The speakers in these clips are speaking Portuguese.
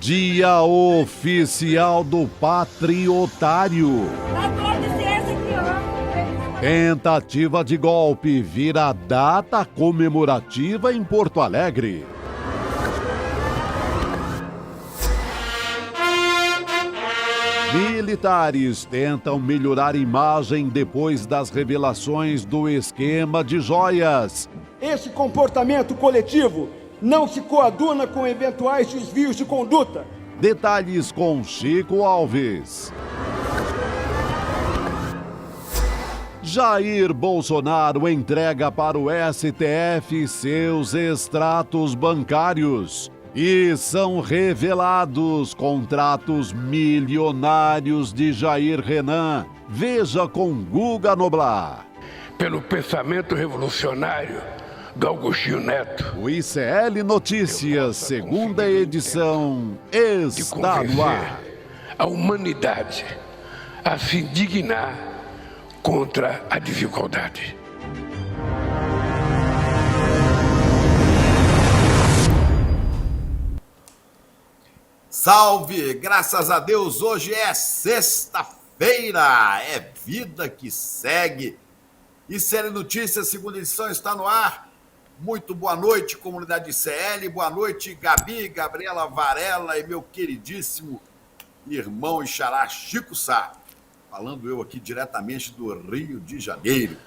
Dia Oficial do Patriotário. Tentativa de golpe vira data comemorativa em Porto Alegre. Militares tentam melhorar imagem depois das revelações do esquema de joias. Esse comportamento coletivo não se coaduna com eventuais desvios de conduta. Detalhes com Chico Alves. Jair Bolsonaro entrega para o STF seus extratos bancários. E são revelados contratos milionários de Jair Renan. Veja com Guga Noblar. Pelo pensamento revolucionário do Agostinho Neto. O ICL Notícias, segunda edição, está no ar. A humanidade a se indignar contra a desigualdade. Salve! Graças a Deus, hoje é sexta-feira, é vida que segue. ICL Notícias, segunda edição, está no ar. Muito boa noite, comunidade ICL, boa noite, Gabi, Gabriela Varela e meu queridíssimo irmão e xará Chico Sá. Falando eu aqui diretamente do Rio de Janeiro.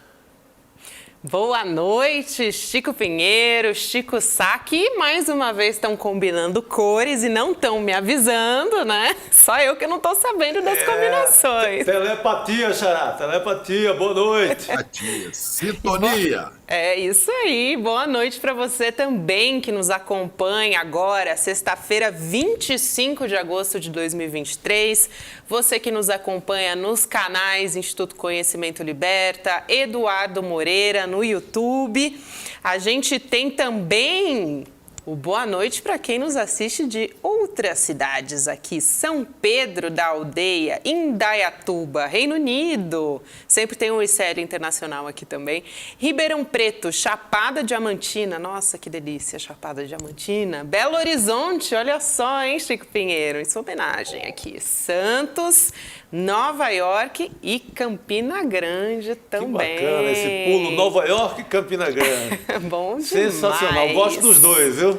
Boa noite, Chico Pinheiro, Chico Sá, que mais uma vez estão combinando cores e não estão me avisando, né? Só eu que não estou sabendo das combinações. Telepatia, xará, telepatia, boa noite. Telepatia, sintonia. É isso aí, boa noite para você também que nos acompanha agora, sexta-feira, 25 de agosto de 2023. Você que nos acompanha nos canais Instituto Conhecimento Liberta, Eduardo Moreira no YouTube. A gente tem também o boa noite para quem nos assiste de outras cidades aqui. São Pedro da Aldeia, Indaiatuba, Reino Unido. Sempre tem um ICL Internacional aqui também. Ribeirão Preto, Chapada Diamantina. Nossa, que delícia, Chapada Diamantina. Belo Horizonte, olha só, hein, Chico Pinheiro? Em sua homenagem aqui. Santos, Nova York e Campina Grande também. Que bacana esse pulo, Nova York e Campina Grande. Bom demais. Sensacional, gosto dos dois, viu?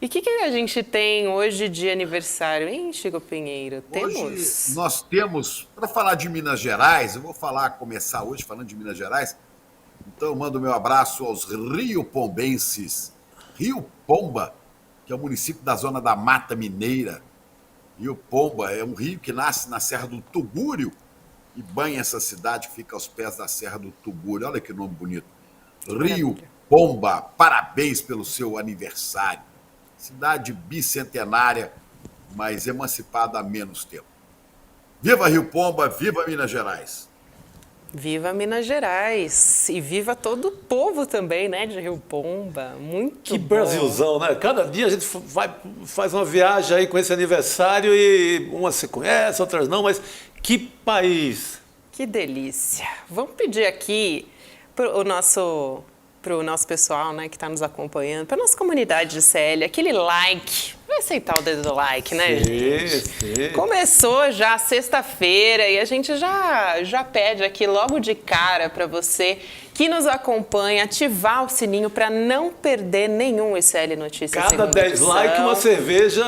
E o que a gente tem hoje de aniversário, hein, Chico Pinheiro? Hoje nós temos, para falar de Minas Gerais, eu vou começar hoje falando de Minas Gerais, então eu mando meu abraço aos riopombenses. Rio Pomba, que é o município da zona da Mata Mineira. Rio Pomba é um rio que nasce na Serra do Tugúrio e banha essa cidade que fica aos pés da Serra do Tugúrio. Olha que nome bonito. Rio Pomba, parabéns pelo seu aniversário. Cidade bicentenária, mas emancipada há menos tempo. Viva Rio Pomba, viva Minas Gerais. Viva Minas Gerais e viva todo o povo também, né, de Rio Pomba. Muito que bom. Brasilzão, né? Cada dia a gente faz uma viagem aí com esse aniversário e umas se conhece, outras não, mas que país! Que delícia. Vamos pedir aqui para o nosso pessoal, né, que está nos acompanhando, para a nossa comunidade de CL, aquele like. Vai aceitar o dedo do like, né, gente? Sim. Começou já sexta-feira e a gente já pede aqui logo de cara para você que nos acompanha ativar o sininho para não perder nenhum ICL Notícias. Cada 10 likes, uma cerveja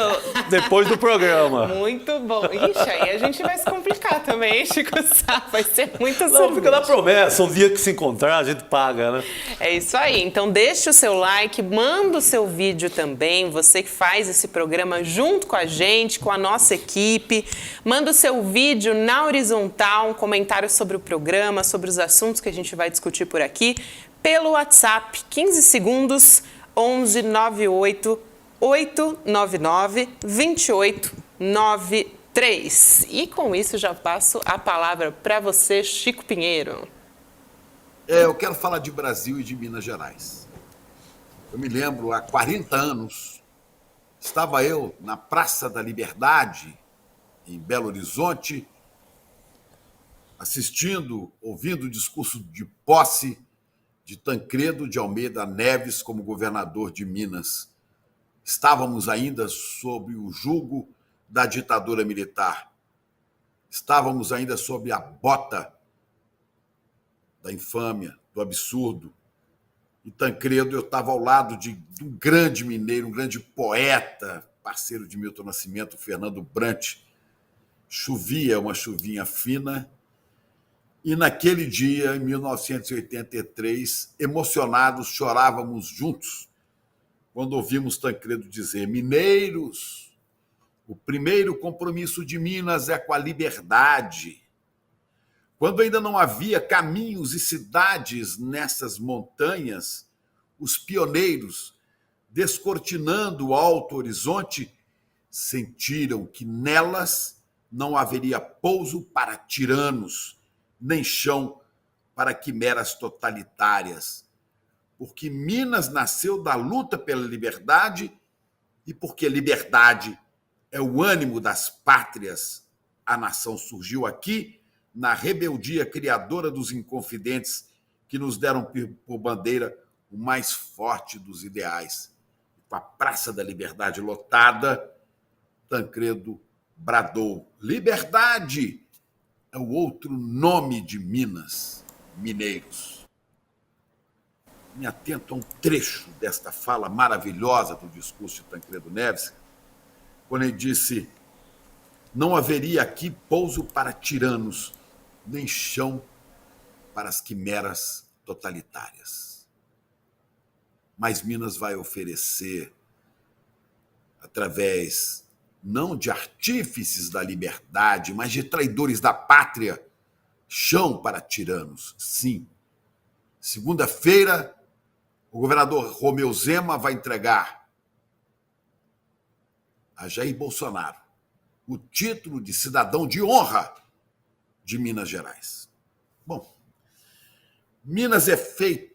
depois do programa. Muito bom. Ixi, aí a gente vai se complicar também, hein, Chico Sá? Vai ser muito cerveja. Não, fica na promessa, um dia que se encontrar a gente paga, né? É isso aí. Então deixa o seu like, manda o seu vídeo também, você que faz esse programa junto com a gente, com a nossa equipe. Manda o seu vídeo na horizontal, um comentário sobre o programa, sobre os assuntos que a gente vai discutir por aqui, pelo WhatsApp, 15 segundos, 11 98 899 2893. E com isso já passo a palavra para você, Chico Pinheiro. Eu quero falar de Brasil e de Minas Gerais. Eu me lembro, há 40 anos, estava eu na Praça da Liberdade, em Belo Horizonte, assistindo, ouvindo o discurso de posse de Tancredo de Almeida Neves como governador de Minas. Estávamos ainda sob o jugo da ditadura militar. Estávamos ainda sob a bota da infâmia, do absurdo. E Tancredo, eu estava ao lado de um grande mineiro, um grande poeta, parceiro de Milton Nascimento, Fernando Brant. Chovia uma chuvinha fina. E naquele dia, em 1983, emocionados, chorávamos juntos quando ouvimos Tancredo dizer: mineiros, o primeiro compromisso de Minas é com a liberdade. Quando ainda não havia caminhos e cidades nessas montanhas, os pioneiros, descortinando o alto horizonte, sentiram que nelas não haveria pouso para tiranos, nem chão para quimeras totalitárias. Porque Minas nasceu da luta pela liberdade e porque liberdade é o ânimo das pátrias. A nação surgiu aqui na rebeldia criadora dos inconfidentes que nos deram por bandeira o mais forte dos ideais. Com a Praça da Liberdade lotada, Tancredo bradou: liberdade é o outro nome de Minas, mineiros. Me atento a um trecho desta fala maravilhosa do discurso de Tancredo Neves, quando ele disse: não haveria aqui pouso para tiranos, nem chão para as quimeras totalitárias. Mas Minas vai oferecer, através não de artífices da liberdade, mas de traidores da pátria, chão para tiranos, sim. Segunda-feira, o governador Romeu Zema vai entregar a Jair Bolsonaro o título de cidadão de honra de Minas Gerais. Bom, Minas é feita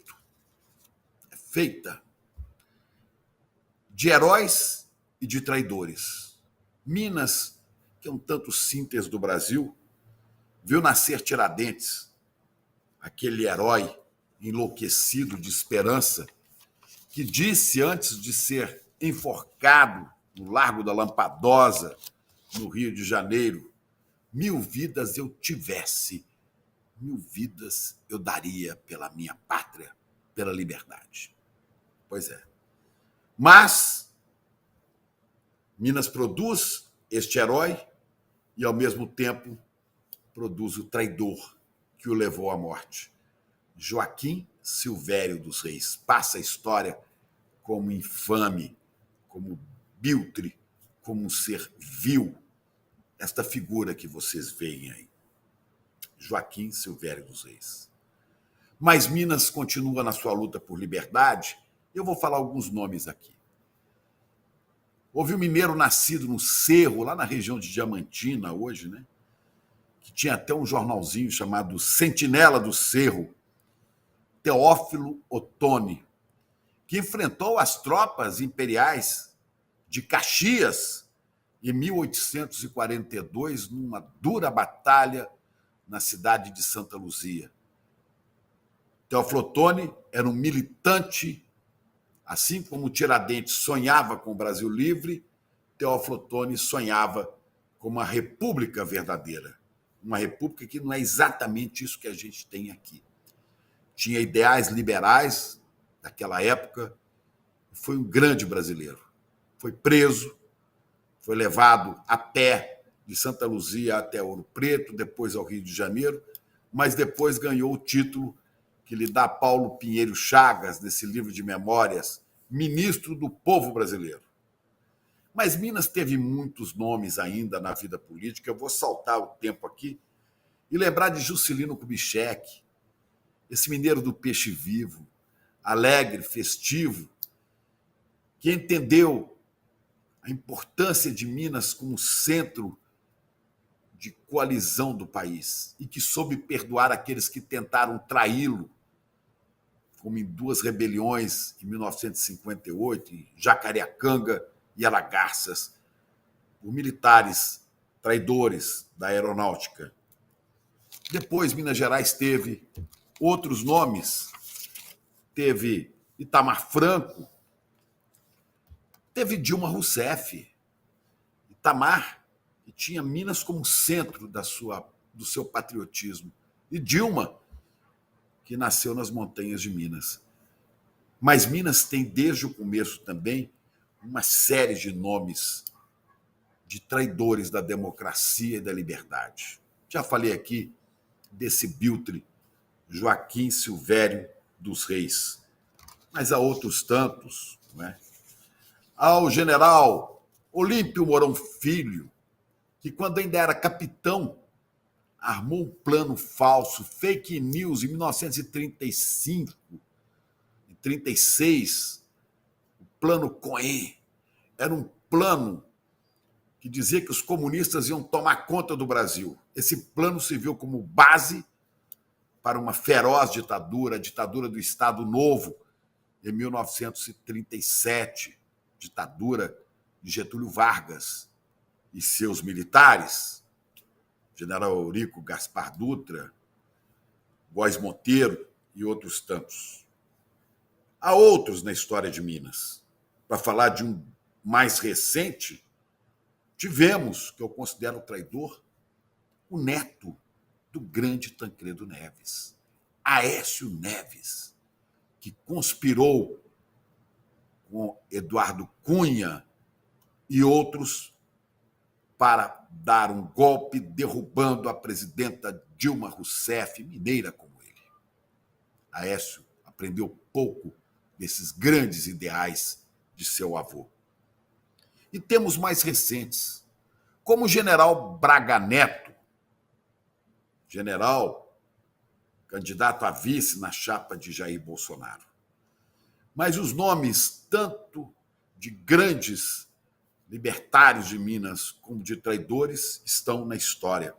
de heróis e de traidores. Minas, que é um tanto síntese do Brasil, viu nascer Tiradentes, aquele herói enlouquecido de esperança, que disse, antes de ser enforcado no Largo da Lampadosa, no Rio de Janeiro: 1000 vidas eu tivesse, 1000 vidas eu daria pela minha pátria, pela liberdade. Pois é. Mas Minas produz este herói e, ao mesmo tempo, produz o traidor que o levou à morte. Joaquim Silvério dos Reis passa a história como infame, como biltre, como um ser vil. Esta figura que vocês veem aí. Joaquim Silvério dos Reis. Mas Minas continua na sua luta por liberdade. Eu vou falar alguns nomes aqui. Houve um mineiro nascido no Cerro, lá na região de Diamantina, hoje, né? Que tinha até um jornalzinho chamado Sentinela do Cerro, Teófilo Otoni, que enfrentou as tropas imperiais de Caxias em 1842, numa dura batalha na cidade de Santa Luzia. Teófilo Otoni era um militante. Assim como Tiradentes sonhava com o Brasil livre, Teófilo Otoni sonhava com uma república verdadeira. Uma república que não é exatamente isso que a gente tem aqui. Tinha ideais liberais daquela época. Foi um grande brasileiro. Foi preso, foi levado a pé de Santa Luzia até Ouro Preto, depois ao Rio de Janeiro, mas depois ganhou o título que lhe dá Paulo Pinheiro Chagas, nesse livro de memórias, ministro do povo brasileiro. Mas Minas teve muitos nomes ainda na vida política. Eu vou saltar o tempo aqui e lembrar de Juscelino Kubitschek, esse mineiro do peixe vivo, alegre, festivo, que entendeu a importância de Minas como centro de coalizão do país e que soube perdoar aqueles que tentaram traí-lo, como em 2 rebeliões em 1958, em Jacareacanga e Aragarças, por militares traidores da aeronáutica. Depois, Minas Gerais teve outros nomes. Teve Itamar Franco, teve Dilma Rousseff. Itamar e tinha Minas como centro do seu patriotismo. E Dilma, que nasceu nas montanhas de Minas. Mas Minas tem, desde o começo também, uma série de nomes de traidores da democracia e da liberdade. Já falei aqui desse biltre Joaquim Silvério dos Reis, mas há outros tantos, não é? Há o general Olímpio Mourão Filho, que quando ainda era capitão, armou um plano falso, fake news, em 1935 e 36, o Plano Cohen. Era um plano que dizia que os comunistas iam tomar conta do Brasil. Esse plano serviu como base para uma feroz ditadura, a ditadura do Estado Novo, em 1937, ditadura de Getúlio Vargas e seus militares, general Eurico Gaspar Dutra, Góes Monteiro e outros tantos. Há outros na história de Minas. Para falar de um mais recente, tivemos, que eu considero traidor, o neto do grande Tancredo Neves, Aécio Neves, que conspirou com Eduardo Cunha e outros para dar um golpe derrubando a presidenta Dilma Rousseff, mineira como ele. Aécio aprendeu pouco desses grandes ideais de seu avô. E temos mais recentes, como o general Braga Neto, general candidato a vice na chapa de Jair Bolsonaro. Mas os nomes tanto de grandes libertários de Minas como de traidores estão na história.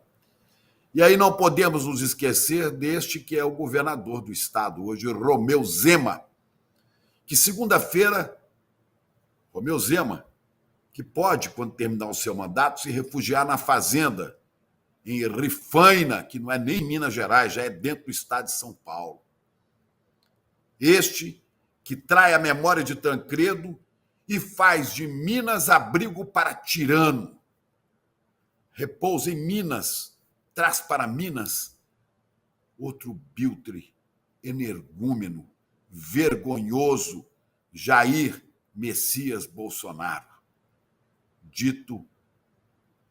E aí não podemos nos esquecer deste que é o governador do estado hoje, Romeu Zema, que segunda-feira, Romeu Zema, que pode, quando terminar o seu mandato, se refugiar na fazenda, em Rifaina, que não é nem Minas Gerais, já é dentro do estado de São Paulo. Este que trai a memória de Tancredo e faz de Minas abrigo para tirano. Repousa em Minas, traz para Minas outro biltre, energúmeno, vergonhoso, Jair Messias Bolsonaro, dito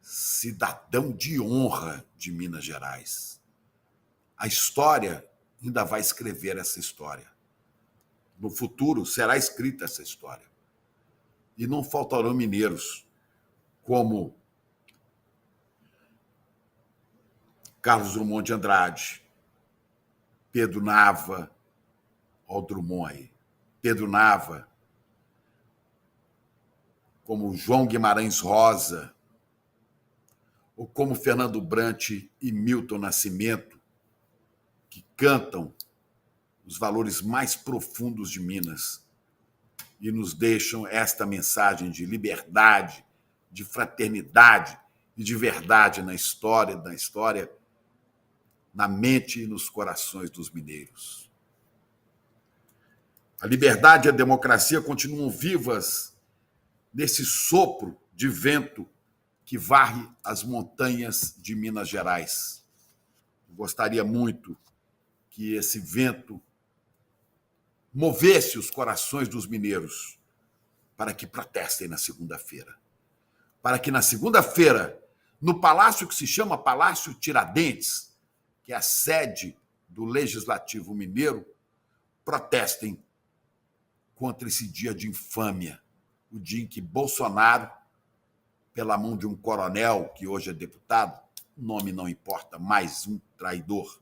cidadão de honra de Minas Gerais. A história ainda vai escrever essa história. No futuro será escrita essa história. E não faltarão mineiros como Carlos Drummond de Andrade, Pedro Nava, olha o Drummond aí, Pedro Nava, como João Guimarães Rosa, ou como Fernando Brant e Milton Nascimento, que cantam os valores mais profundos de Minas e nos deixam esta mensagem de liberdade, de fraternidade e de verdade na história, na mente e nos corações dos mineiros. A liberdade e a democracia continuam vivas nesse sopro de vento que varre as montanhas de Minas Gerais. Eu gostaria muito que esse vento movesse os corações dos mineiros para que protestem na segunda-feira. Para que na segunda-feira, no palácio que se chama Palácio Tiradentes, que é a sede do Legislativo Mineiro, protestem contra esse dia de infâmia, o dia em que Bolsonaro, pela mão de um coronel, que hoje é deputado, o nome não importa, mais um traidor,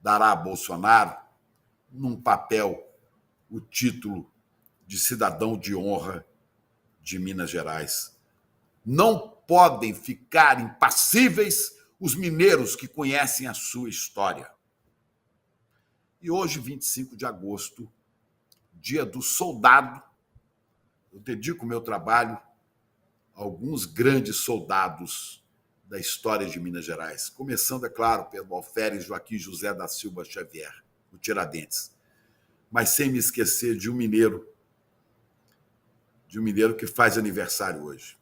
dará a Bolsonaro, num papel, o título de cidadão de honra de Minas Gerais. Não podem ficar impassíveis os mineiros que conhecem a sua história. E hoje, 25 de agosto, dia do soldado, eu dedico o meu trabalho a alguns grandes soldados da história de Minas Gerais, começando, é claro, pelo alferes Joaquim José da Silva Xavier, o Tiradentes, mas sem me esquecer de um mineiro que faz aniversário hoje.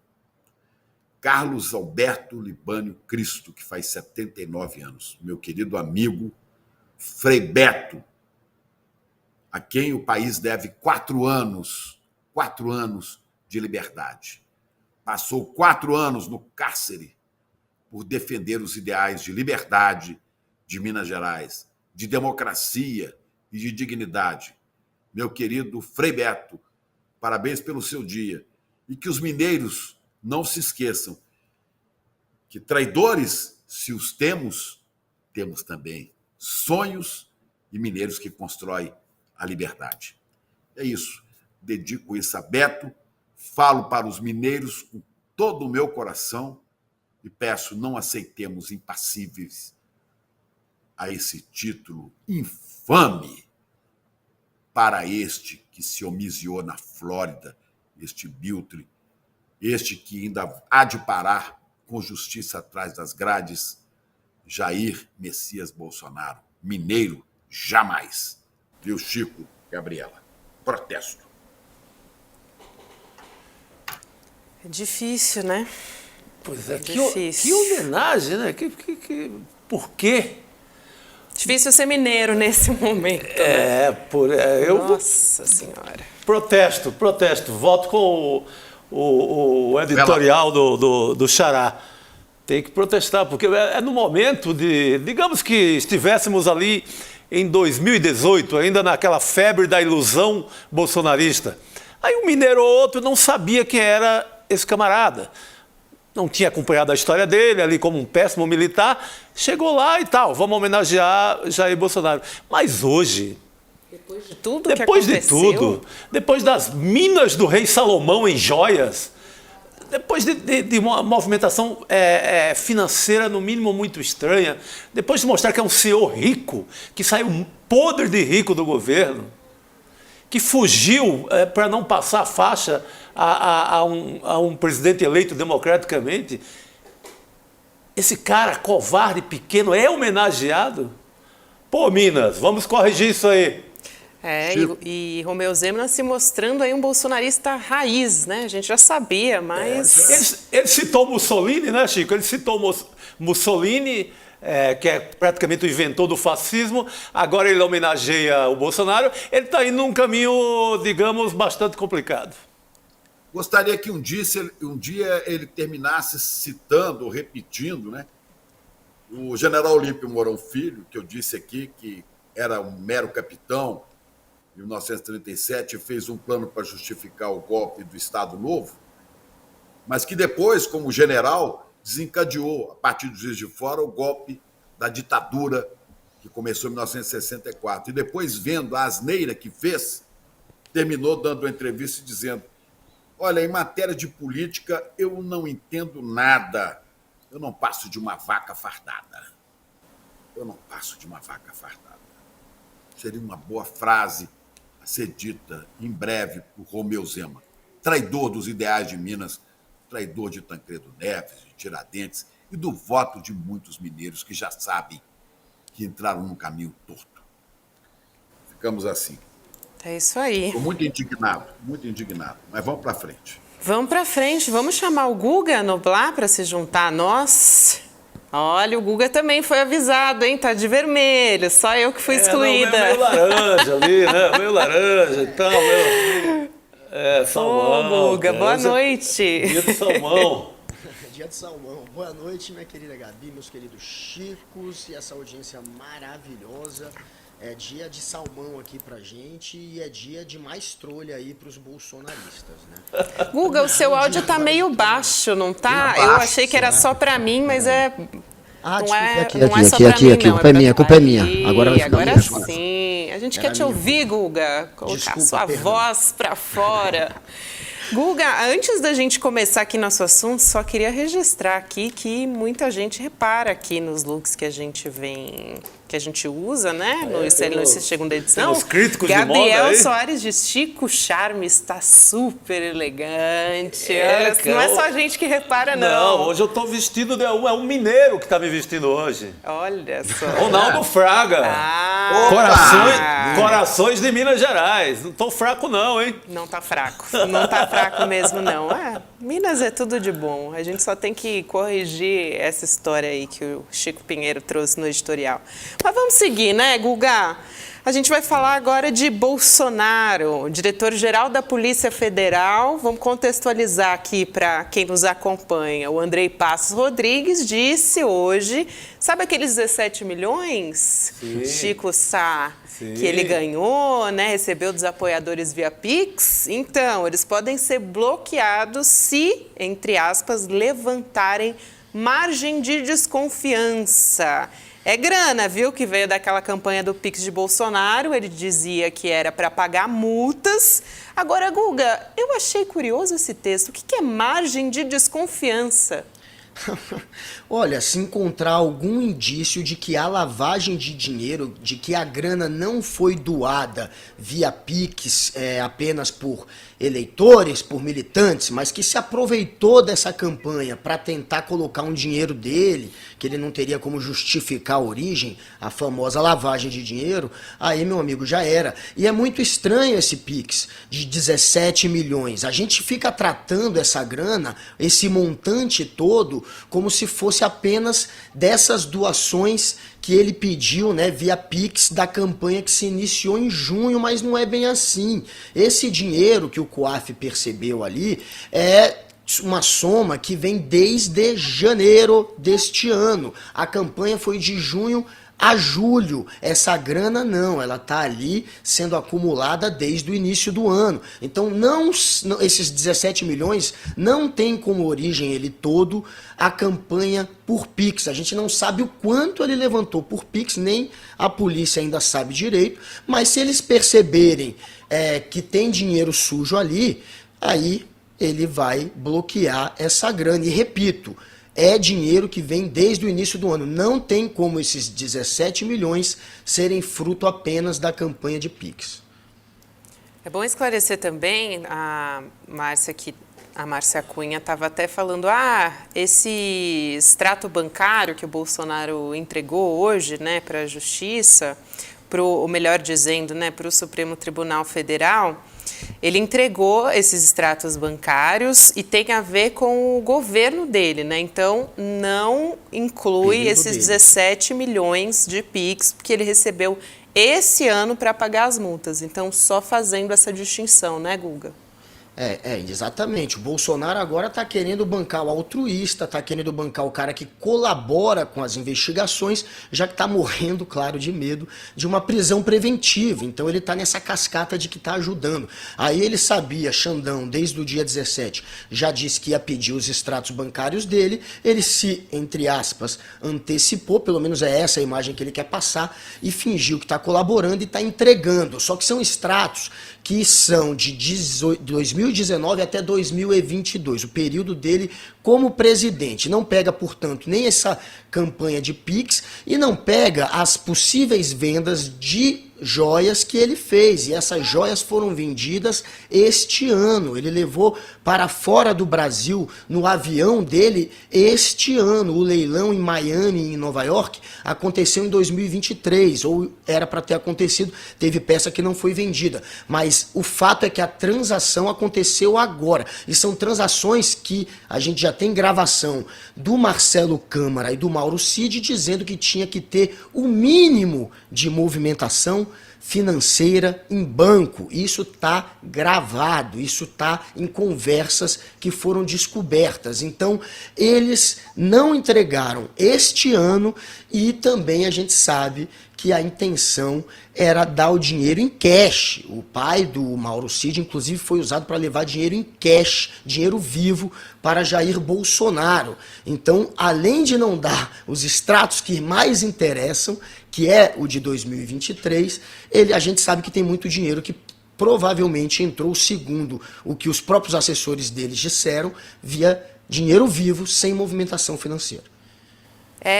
Carlos Alberto Libânio Cristo, que faz 79 anos. Meu querido amigo Frei Beto, a quem o país deve 4 anos de liberdade. Passou 4 anos no cárcere por defender os ideais de liberdade de Minas Gerais, de democracia e de dignidade. Meu querido Frei Beto, parabéns pelo seu dia. E que os mineiros não se esqueçam que traidores, se os temos, temos também sonhos e mineiros que constroem a liberdade. É isso. Dedico isso a Beto, falo para os mineiros com todo o meu coração e peço, não aceitemos impassíveis a esse título infame para este que se homiziou na Flórida, este Biltre, este que ainda há de parar com justiça atrás das grades, Jair Messias Bolsonaro. Mineiro, jamais. Viu, Chico, Gabriela? Protesto. É difícil, né? Pois é, difícil. que homenagem, né? Por quê? Difícil ser mineiro nesse momento. Nossa Senhora. Protesto. Voto com o editorial do Xará. Tem que protestar, porque é no momento de... Digamos que estivéssemos ali em 2018, ainda naquela febre da ilusão bolsonarista. Aí um mineiro ou outro não sabia quem era esse camarada. Não tinha acompanhado a história dele, ali como um péssimo militar. Chegou lá e tal, vamos homenagear Jair Bolsonaro. Mas hoje... Depois de tudo que aconteceu... Depois das minas do rei Salomão em joias, depois de uma movimentação financeira, no mínimo, muito estranha, depois de mostrar que é um senhor rico, que saiu podre de rico do governo, que fugiu para não passar a faixa a um presidente eleito democraticamente, esse cara covarde, pequeno, é homenageado? Pô, Minas, vamos corrigir isso aí. E Romeu Zema se mostrando aí um bolsonarista raiz, né? A gente já sabia, mas... Ele citou Mussolini, né, Chico? Ele citou Mussolini, que é praticamente o inventor do fascismo. Agora ele homenageia o Bolsonaro. Ele está indo num caminho, digamos, bastante complicado. Gostaria que um dia ele terminasse citando, ou repetindo, né, o general Olímpio Mourão Filho, que eu disse aqui que era um mero capitão, em 1937, fez um plano para justificar o golpe do Estado Novo, mas que depois, como general, desencadeou, a partir dos Juiz de Fora, o golpe da ditadura que começou em 1964. E depois, vendo a asneira que fez, terminou dando uma entrevista dizendo: olha, em matéria de política, eu não entendo nada. Eu não passo de uma vaca fardada. Seria uma boa frase a ser dita em breve por Romeu Zema. Traidor dos ideais de Minas, traidor de Tancredo Neves, de Tiradentes e do voto de muitos mineiros que já sabem que entraram num caminho torto. Ficamos assim. É isso aí. Estou muito indignado, mas vamos para frente. Vamos chamar o Guga Noblar para se juntar a nós. Olha, o Guga também foi avisado, hein? Tá de vermelho, só eu que fui excluída. Meio laranja ali, né? Meio laranja e tal, salmão. Ô, Guga, boa noite. Dia de salmão. Dia de salmão. Boa noite, minha querida Gabi, meus queridos Chicos e essa audiência maravilhosa. É dia de salmão aqui pra gente e é dia de mais trolha aí pros bolsonaristas, né? Guga, o seu áudio tá meio baixo, não tá? Eu achei que era só pra mim, mas não é só pra mim, não. A culpa é minha. Agora sim. A gente quer te ouvir, Guga. Colocar sua voz pra fora. Guga, antes da gente começar aqui nosso assunto, só queria registrar aqui que muita gente repara aqui nos looks que a gente vem que a gente usa, né? No segunda edição. Os críticos de moda Gabriel aí. Soares diz: Chico Charme está super elegante. Não é só a gente que repara, não. Não, hoje eu tô vestido, é um mineiro que tá me vestindo hoje. Olha só. Ronaldo Fraga. Corações de Minas Gerais. Não tô fraco não, hein? Não tá fraco. Não tá fraco mesmo, não. Minas é tudo de bom. A gente só tem que corrigir essa história aí que o Chico Pinheiro trouxe no editorial. Mas vamos seguir, né, Guga? A gente vai falar agora de Bolsonaro, diretor-geral da Polícia Federal. Vamos contextualizar aqui para quem nos acompanha. O Andrei Passos Rodrigues disse hoje, sabe aqueles 17 milhões, Sim. Chico Sá, Sim. que ele ganhou, né, recebeu dos apoiadores via Pix? Então, eles podem ser bloqueados se, entre aspas, levantarem margem de desconfiança. É grana, viu, que veio daquela campanha do Pix de Bolsonaro. Ele dizia que era para pagar multas. Agora, Guga, eu achei curioso esse texto. O que é margem de desconfiança? Olha, se encontrar algum indício de que há lavagem de dinheiro, de que a grana não foi doada via Pix apenas por eleitores, por militantes, mas que se aproveitou dessa campanha para tentar colocar um dinheiro dele, que ele não teria como justificar a origem, a famosa lavagem de dinheiro, aí, meu amigo, já era. E é muito estranho esse Pix de 17 milhões. A gente fica tratando essa grana, esse montante todo, como se fosse apenas dessas doações que ele pediu, né, via Pix da campanha que se iniciou em junho, mas não é bem assim. Esse dinheiro que o COAF percebeu ali é uma soma que vem desde janeiro deste ano. A campanha foi de junho a julho. Essa grana não, ela está ali sendo acumulada desde o início do ano. Então, esses 17 milhões não tem como origem ele todo a campanha por Pix. A gente não sabe o quanto ele levantou por Pix, nem a polícia ainda sabe direito, mas se eles perceberem que tem dinheiro sujo ali, aí ele vai bloquear essa grana. E repito, é dinheiro que vem desde o início do ano. Não tem como esses 17 milhões serem fruto apenas da campanha de Pix. É bom esclarecer também, a Márcia Cunha estava até falando, esse extrato bancário que o Bolsonaro entregou hoje, né, para a Justiça, ou melhor dizendo, né, para o Supremo Tribunal Federal, ele entregou esses extratos bancários e tem a ver com o governo dele, né? Então, não inclui esses 17 milhões de Pix que ele recebeu esse ano para pagar as multas. Então, só fazendo essa distinção, né, Guga? Exatamente. O Bolsonaro agora está querendo bancar o altruísta, está querendo bancar o cara que colabora com as investigações, já que está morrendo, claro, de medo de uma prisão preventiva. Então ele está nessa cascata de que está ajudando. Aí ele sabia, Xandão, desde o dia 17, já disse que ia pedir os extratos bancários dele, ele se, entre aspas, antecipou, pelo menos é essa a imagem que ele quer passar, e fingiu que está colaborando e está entregando. Só que são extratos que são de 2019 até 2022, o período dele como presidente. Não pega, portanto, nem essa campanha de Pix e não pega as possíveis vendas de joias que ele fez. E essas joias foram vendidas este ano. Ele levou para fora do Brasil, no avião dele, este ano. O leilão em Miami, em Nova York, aconteceu em 2023, ou era para ter acontecido, teve peça que não foi vendida. Mas o fato é que a transação aconteceu agora. E são transações que a gente já tem gravação do Marcelo Câmara e do Mauro Cid dizendo que tinha que ter o mínimo de movimentação financeira em banco. Isso está gravado, isso está em conversas que foram descobertas. Então, eles não entregaram este ano e também a gente sabe que a intenção era dar o dinheiro em cash. O pai do Mauro Cid, inclusive, foi usado para levar dinheiro em cash, dinheiro vivo, para Jair Bolsonaro. Então, além de não dar os extratos que mais interessam, que é o de 2023, a gente sabe que tem muito dinheiro que provavelmente entrou, segundo o que os próprios assessores deles disseram, via dinheiro vivo, sem movimentação financeira.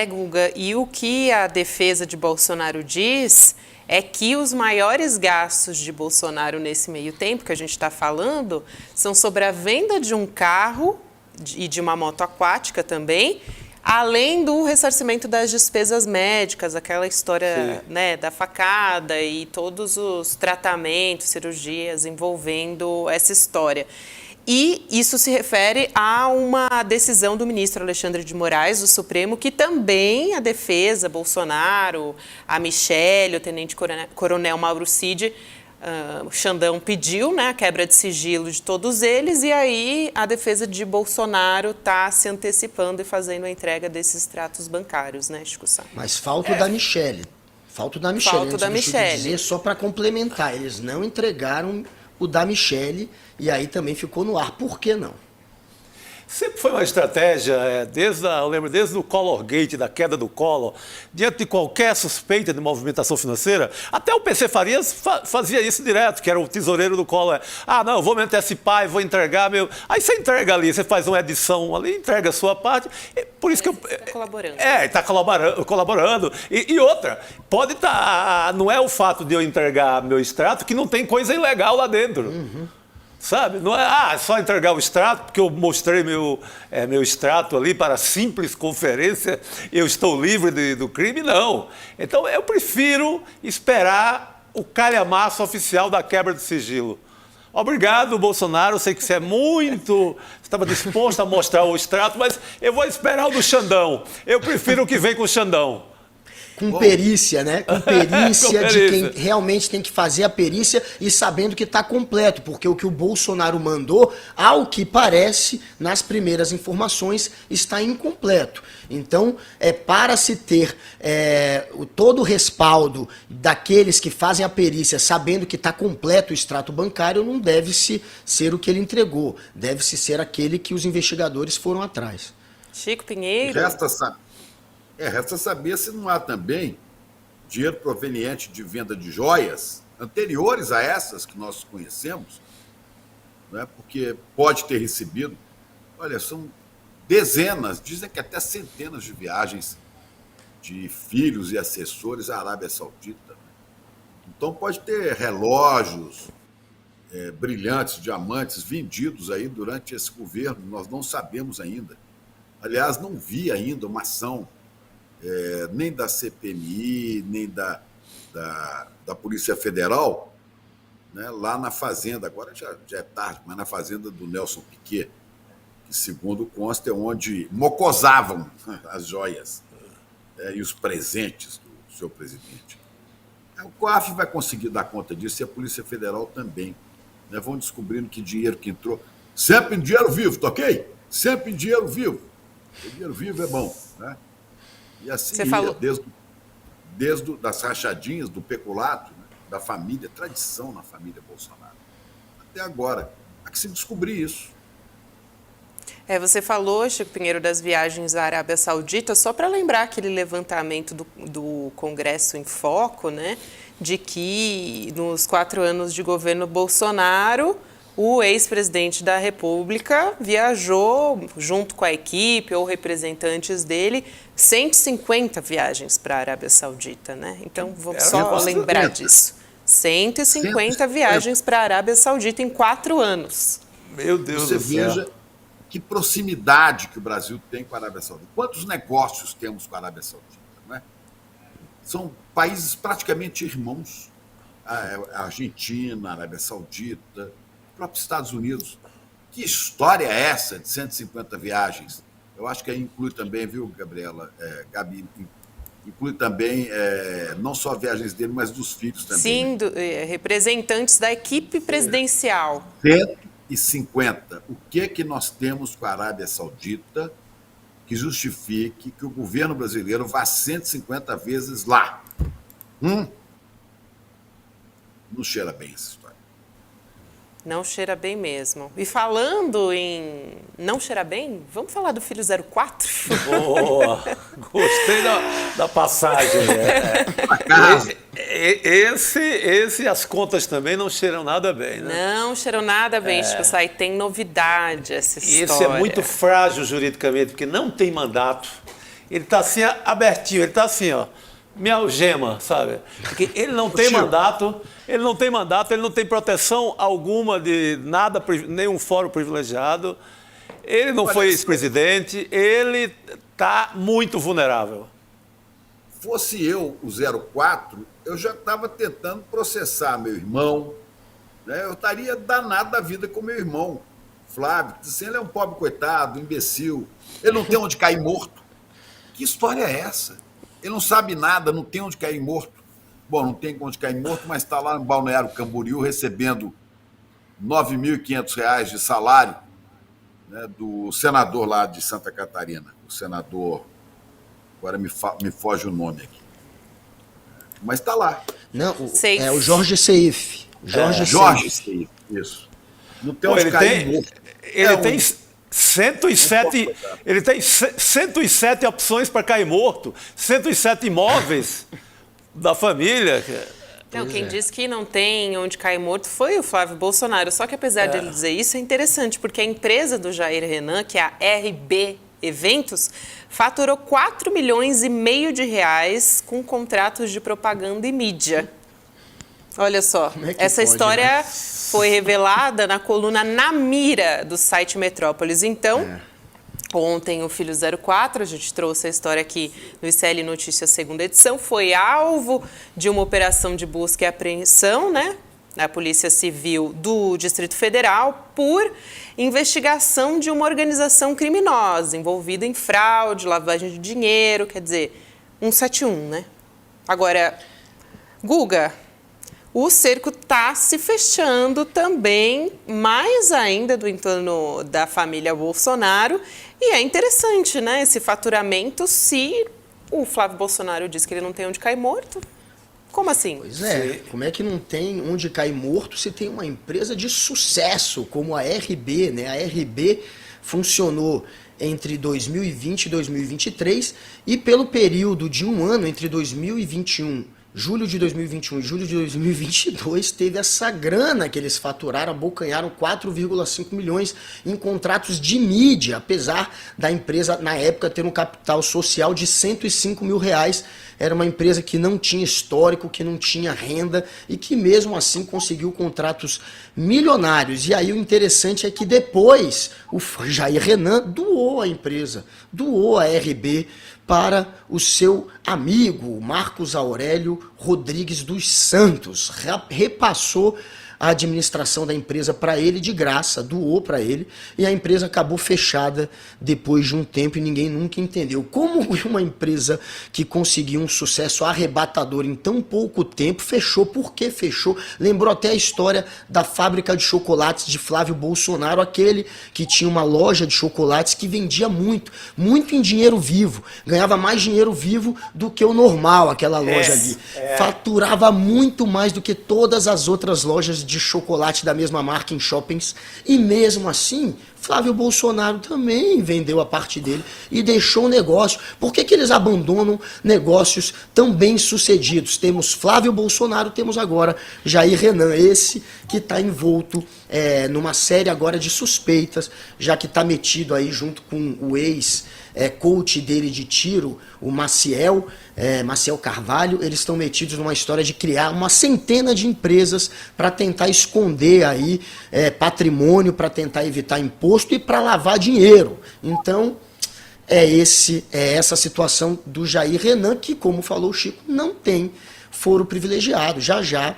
Guga, e o que a defesa de Bolsonaro diz é que os maiores gastos de Bolsonaro nesse meio tempo que a gente está falando são sobre a venda de um carro e de uma moto aquática também, além do ressarcimento das despesas médicas, aquela história, né, da facada e todos os tratamentos, cirurgias envolvendo essa história. E isso se refere a uma decisão do ministro Alexandre de Moraes, do Supremo, que também a defesa, Bolsonaro, a Michelle, o tenente-coronel Mauro Cid, o Xandão pediu, né, a quebra de sigilo de todos eles, e aí a defesa de Bolsonaro está se antecipando e fazendo a entrega desses extratos bancários, né, Chico Sá? Mas falta o da Michelle. Falta o da Michelle. Falta o da Michelle. Dizer, só para complementar, eles não entregaram o da Michelle e aí também ficou no ar. Por que não? Sempre foi uma estratégia, eu lembro desde o Collor Gate, da queda do Collor, diante de qualquer suspeita de movimentação financeira, até o PC Farias fazia isso direto, que era o tesoureiro do Collor. Não, eu vou me antecipar e vou entregar meu... Aí você entrega ali, você faz uma edição ali, entrega a sua parte, por isso que eu... Está colaborando. Está colaborando. E outra, pode estar... Não é o fato de eu entregar meu extrato que não tem coisa ilegal lá dentro. Uhum. Sabe? Não é só entregar o extrato, porque eu mostrei meu extrato ali para simples conferência, eu estou livre do crime, não. Então, eu prefiro esperar o calhamaço oficial da quebra de sigilo. Obrigado, Bolsonaro, eu sei que você estava disposto a mostrar o extrato, mas eu vou esperar o do Xandão. Eu prefiro o que vem com o Xandão. Com perícia, né? Com perícia de quem realmente tem que fazer a perícia e sabendo que está completo, porque o que o Bolsonaro mandou, ao que parece, nas primeiras informações, está incompleto. Então, para se ter todo o respaldo daqueles que fazem a perícia, sabendo que está completo o extrato bancário, não deve-se ser o que ele entregou, deve-se ser aquele que os investigadores foram atrás. Chico Pinheiro. Resta saber se não há também dinheiro proveniente de venda de joias anteriores a essas que nós conhecemos, né? Porque pode ter recebido, olha, são dezenas, dizem que até centenas de viagens de filhos e assessores à Arábia Saudita. Então pode ter relógios brilhantes, diamantes vendidos aí durante esse governo, nós não sabemos ainda. Aliás, não vi ainda uma ação nem da CPMI, nem da Polícia Federal, né, lá na fazenda, agora já é tarde, mas na fazenda do Nelson Piquet, que segundo consta é onde mocosavam as joias e os presentes do seu presidente. O COAF vai conseguir dar conta disso e a Polícia Federal também. Né, vão descobrindo que dinheiro que entrou, sempre em dinheiro vivo, tá ok? Sempre em dinheiro vivo. O dinheiro vivo é bom, né? E assim você falou desde das rachadinhas, do peculato, né, da família, tradição na família Bolsonaro. Até agora, há que se descobrir isso. Você falou, Chico Pinheiro, das viagens à Arábia Saudita, só para lembrar aquele levantamento do Congresso em Foco, né, de que nos 4 anos de governo Bolsonaro, o ex-presidente da República viajou, junto com a equipe ou representantes dele, 150 viagens para a Arábia Saudita, né? Então, vamos só lembrar disso. 150 viagens para a Arábia Saudita em 4 anos. Meu Deus do céu. Você veja que proximidade que o Brasil tem com a Arábia Saudita. Quantos negócios temos com a Arábia Saudita, né? São países praticamente irmãos. A Argentina, a Arábia Saudita, próprios Estados Unidos. Que história é essa de 150 viagens? Eu acho que aí inclui também, viu, Gabriela, Gabi, inclui também não só viagens dele, mas dos filhos também. Sim, né? Representantes da equipe presidencial. 150. O que nós temos com a Arábia Saudita que justifique que o governo brasileiro vá 150 vezes lá? Não cheira bem essa história. Não cheira bem mesmo. E falando em não cheirar bem, vamos falar do Filho 04? Boa! Gostei da passagem. Esse as contas também não cheiram nada bem, né? Não cheiram nada bem, Chico Sá, e tem novidade essa história. E esse é muito frágil juridicamente, porque não tem mandato. ele está assim, abertinho, ele está assim, ó, minha algema, sabe? Porque ele não tem mandato, ele não tem proteção alguma de nada, nenhum fórum privilegiado, ele não foi ex-presidente, ele está muito vulnerável. Fosse eu o 04, eu já estava tentando processar meu irmão, né? Eu estaria danado da vida com meu irmão, Flávio, assim, ele é um pobre coitado, imbecil, ele não tem onde cair morto. Que história é essa? Ele não sabe nada, não tem onde cair morto. Bom, não tem onde cair morto, mas está lá no Balneário Camboriú recebendo R$ 9.500 de salário, né, do senador lá de Santa Catarina, o senador, agora me foge o nome aqui, mas está lá. Não, é o Jorge Seif. Jorge Seif, isso. Não tem onde cair morto. Ele tem 107, ele tem 107 opções para cair morto, 107 imóveis da família. Não, quem disse que não tem onde cair morto foi o Flávio Bolsonaro. Só que apesar de ele dizer isso, é interessante, porque a empresa do Jair Renan, que é a RB Eventos, faturou 4,5 milhões de reais com contratos de propaganda e mídia. Olha só, essa história foi revelada na coluna Na Mira do site Metrópolis. Então, ontem o Filho 04, a gente trouxe a história aqui no ICL Notícias, segunda edição, foi alvo de uma operação de busca e apreensão, né, na Polícia Civil do Distrito Federal por investigação de uma organização criminosa envolvida em fraude, lavagem de dinheiro, quer dizer, 171, né? Agora, Guga, o cerco está se fechando também, mais ainda do entorno da família Bolsonaro. E é interessante, né, esse faturamento, se o Flávio Bolsonaro diz que ele não tem onde cair morto. Como assim? Pois é, como é que não tem onde cair morto se tem uma empresa de sucesso como a RB, né? A RB funcionou entre 2020 e 2023 e pelo período de um ano entre 2021 julho de 2021 e julho de 2022, teve essa grana que eles faturaram, abocanharam 4,5 milhões em contratos de mídia, apesar da empresa, na época, ter um capital social de 105 mil reais. Era uma empresa que não tinha histórico, que não tinha renda e que mesmo assim conseguiu contratos milionários. E aí o interessante é que depois o Jair Renan doou a empresa, doou a RB para o seu amigo Marcos Aurélio Rodrigues dos Santos. Repassou a administração da empresa para ele de graça, doou para ele, e a empresa acabou fechada depois de um tempo e ninguém nunca entendeu. Como uma empresa que conseguiu um sucesso arrebatador em tão pouco tempo fechou? Por que fechou? Lembrou até a história da fábrica de chocolates de Flávio Bolsonaro, aquele que tinha uma loja de chocolates que vendia muito em dinheiro vivo, ganhava mais dinheiro vivo do que o normal, aquela loja ali. Faturava muito mais do que todas as outras lojas de chocolate da mesma marca em shoppings, e mesmo assim Flávio Bolsonaro também vendeu a parte dele e deixou o negócio. Por que eles abandonam negócios tão bem sucedidos? Temos Flávio Bolsonaro, temos agora Jair Renan, esse que está envolto numa série agora de suspeitas, já que está metido aí junto com o ex-coach dele de tiro, o Maciel Carvalho. Eles estão metidos numa história de criar uma centena de empresas para tentar esconder aí patrimônio, para tentar evitar imposto e para lavar dinheiro. Então, é essa situação do Jair Renan, que, como falou o Chico, não tem foro privilegiado. Já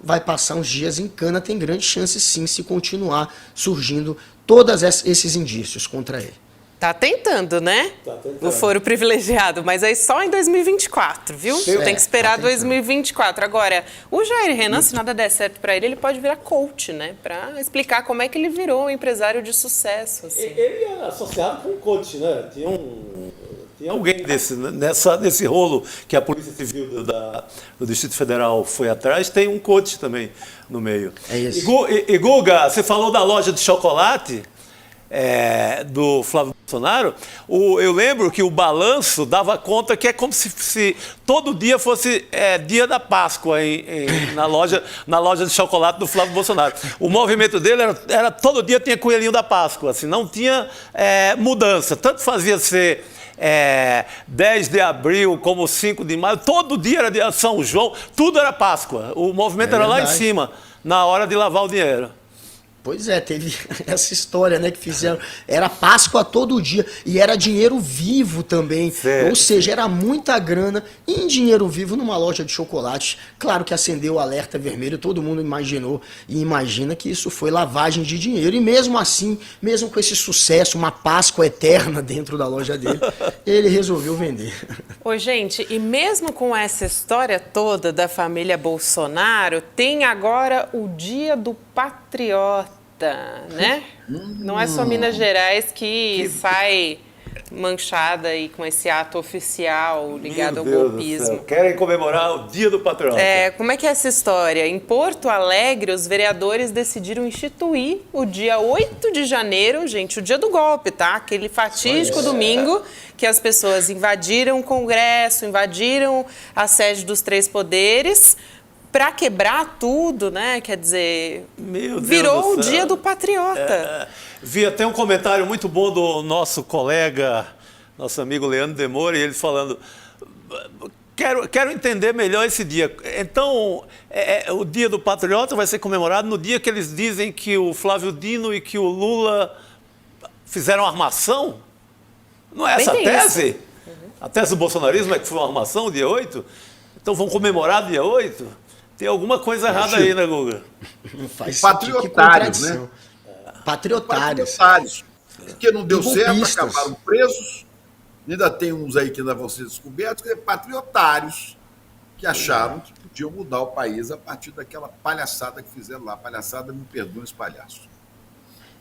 vai passar uns dias em cana, tem grande chance sim, se continuar surgindo todos esses indícios contra ele. Tá tentando, né? Tá tentando. O foro privilegiado, mas aí só em 2024, viu? Tem que esperar 2024. Agora, o Jair Renan, se nada der certo para ele, ele pode virar coach, né? Para explicar como é que ele virou um empresário de sucesso. Assim. Ele é associado com um coach, né? Tinha alguém nesse rolo que a Polícia Civil do Distrito Federal foi atrás, tem um coach também no meio. É isso. E Guga, você falou da loja de chocolate. do Flávio Bolsonaro, eu lembro que o balanço dava conta que é como se todo dia fosse dia da Páscoa na loja de chocolate do Flávio Bolsonaro. O movimento dele era todo dia tinha coelhinho da Páscoa, assim, não tinha mudança. Tanto fazia ser 10 de abril como 5 de maio, todo dia era dia de São João, tudo era Páscoa. O movimento era lá em cima, na hora de lavar o dinheiro. Pois é, teve essa história, né, que fizeram. Era Páscoa todo dia e era dinheiro vivo também. Certo. Ou seja, era muita grana em dinheiro vivo numa loja de chocolate. Claro que acendeu o alerta vermelho, todo mundo imaginou e imagina que isso foi lavagem de dinheiro. E mesmo assim, mesmo com esse sucesso, uma Páscoa eterna dentro da loja dele, ele resolveu vender. Ô, gente, e mesmo com essa história toda da família Bolsonaro, tem agora o Dia do Patriota, né? Não é só Minas Gerais que sai manchada aí com esse ato oficial ligado ao golpismo. Querem comemorar o Dia do Patriota. Como é que é essa história? Em Porto Alegre, os vereadores decidiram instituir o dia 8 de janeiro, gente, o dia do golpe, tá? Aquele fatídico domingo que as pessoas invadiram o Congresso, invadiram a sede dos três poderes para quebrar tudo, né? Quer dizer, virou o Dia do Patriota. Vi até um comentário muito bom do nosso colega, nosso amigo Leandro Demore, ele falando, quero entender melhor esse dia. Então, o Dia do Patriota vai ser comemorado no dia que eles dizem que o Flávio Dino e que o Lula fizeram armação? Não é essa a tese? A tese do bolsonarismo é que foi uma armação, dia 8? Então vão comemorar dia 8? Tem alguma coisa errada aí, né, Guga? Não faz patriotários, né? Patriotários. Porque não deu certo, golpistas. acabaram presos. Ainda tem uns aí que ainda vão ser descobertos, que é patriotários que acharam que podiam mudar o país a partir daquela palhaçada que fizeram lá. Palhaçada, me perdoem os palhaços.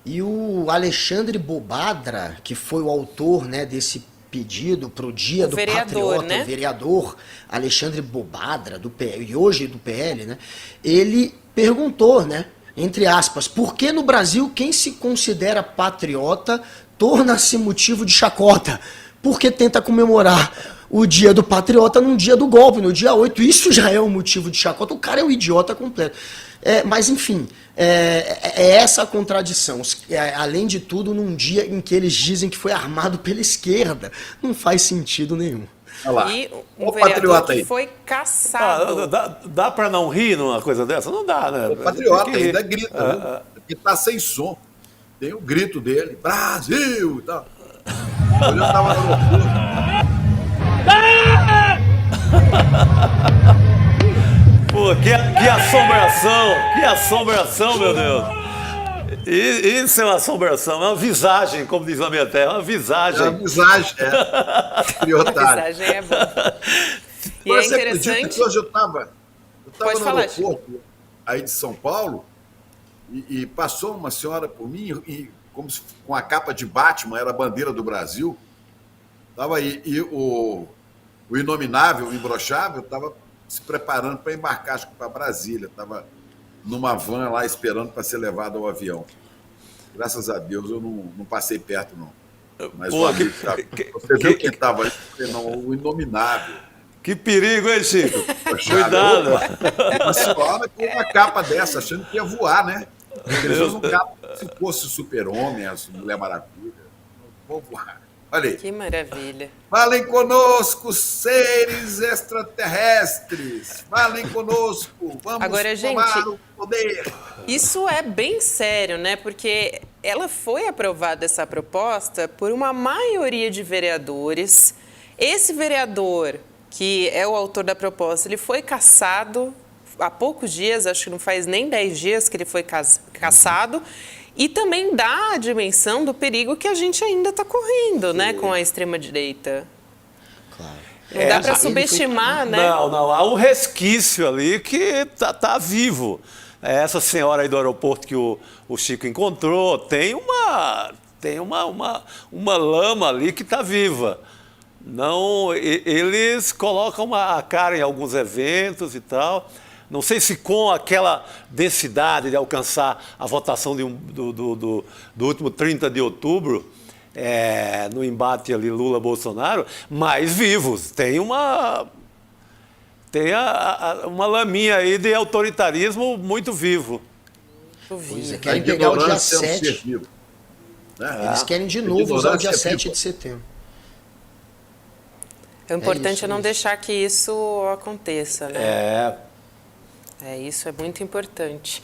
E o Alexandre Bobadra, que foi o autor, né, desse pedido para o Dia do Patriota, né? O vereador Alexandre Bobadra, do PL, e hoje do PL, né, ele perguntou, né, entre aspas, por que no Brasil quem se considera patriota torna-se motivo de chacota? Porque tenta comemorar o Dia do Patriota num dia do golpe, no dia 8. Isso já é um motivo de chacota. O cara é um idiota completo. Mas, enfim, é essa a contradição. Além de tudo, num dia em que eles dizem que foi armado pela esquerda. Não faz sentido nenhum. Olha lá. E o um vereador patriota que aí. foi caçado. Dá para não rir numa coisa dessa? Não dá, né? O patriota Tem que rir. ainda grita, viu? Porque tá sem som. Tem o grito dele, Brasil e tal. Hoje eu tava no aeroporto. Pô, que assombração, meu Deus. Isso é uma assombração, é uma visagem, como diz na minha terra, uma visagem. É uma visagem, patriotária. A visagem é boa. E Mas é você acredita interessante. que hoje eu tava Pode no falar, aeroporto aí de São Paulo e passou uma senhora por mim e como se, com a capa de Batman, era a bandeira do Brasil. Tava aí, e o inominável, o imbrochável, estava se preparando para embarcar, acho que para Brasília. Estava numa van lá esperando para ser levado ao avião. Graças a Deus eu não passei perto, não. Mas Pô, você viu quem estava ali? Não, o inominável. Que perigo, hein, Chico? Imbrochável. Cuidado. Opa, uma senhora com uma capa dessa, achando que ia voar, né? Eles usam capa se fosse Super-Homem, a Mulher Maravilha. Vou voar. Olha aí. Que maravilha. Falem conosco, seres extraterrestres. Falem conosco. Vamos Agora, tomar gente, o poder. Isso é bem sério, né? Porque ela foi aprovada, essa proposta, por uma maioria de vereadores. Esse vereador, que é o autor da proposta, ele foi cassado há poucos dias, acho que não faz nem 10 dias que ele foi cassado. E também dá a dimensão do perigo que a gente ainda está correndo, né, com a extrema-direita. Claro. Não dá para subestimar, né? Não, há um resquício ali que tá vivo. Essa senhora aí do aeroporto que o Chico encontrou, tem uma lama ali que está viva. Não, eles colocam a cara em alguns eventos e tal, Não sei se com aquela densidade de alcançar a votação do último 30 de outubro, no embate ali Lula-Bolsonaro, mas vivos. Tem uma laminha aí de autoritarismo muito vivo. Pois é, querem pegar o dia 7. Eles querem de novo usar o dia 7 de setembro. O importante é não deixar que isso aconteça, né? Isso é muito importante.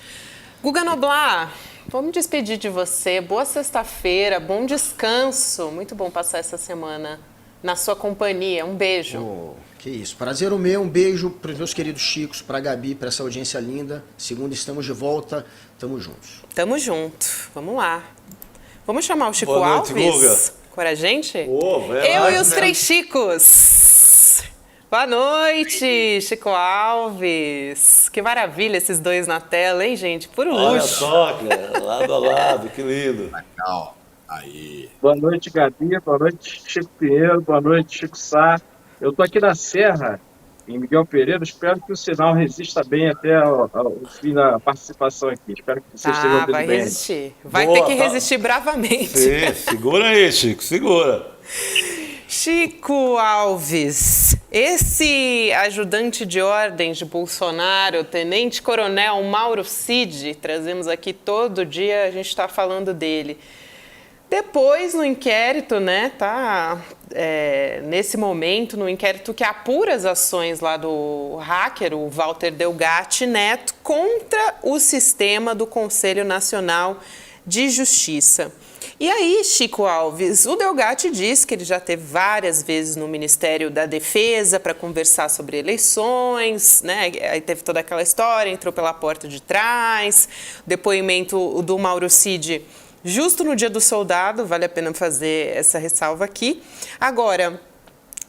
Guga Noblar, vou me despedir de você. Boa sexta-feira, bom descanso. Muito bom passar essa semana na sua companhia. Um beijo. Que isso. Prazer o meu. Um beijo para os meus queridos Chicos, para a Gabi, para essa audiência linda. Segunda estamos de volta. Tamo juntos. Tamo junto. Vamos lá. Vamos chamar o Chico Boa noite, Alves Guga. para a gente? Eu e os três Chicos. Boa noite, Chico Alves. Que maravilha esses dois na tela, hein, gente? Puro luxo. Olha só, cara, lado a lado, que lindo. Legal. Aí. Boa noite, Gabi. Boa noite, Chico Pinheiro. Boa noite, Chico Sá. Eu estou aqui na Serra, em Miguel Pereira. Espero que o sinal resista bem até o fim da participação aqui. Espero que vocês estejam ouvindo vai bem. resistir. Vai Boa, ter que resistir bravamente. Sim, segura aí, Chico, segura. Chico Alves, esse ajudante de ordens de Bolsonaro, Tenente Coronel Mauro Cid, trazemos aqui todo dia, a gente está falando dele. Depois, no inquérito, né, nesse momento, no inquérito que apura as ações lá do hacker, o Walter Delgatti Neto, contra o sistema do Conselho Nacional de Justiça. E aí, Chico Alves, o Delgatti diz que ele já esteve várias vezes no Ministério da Defesa para conversar sobre eleições, né? Aí teve toda aquela história, entrou pela porta de trás, depoimento do Mauro Cid justo no Dia do Soldado, vale a pena fazer essa ressalva aqui. Agora,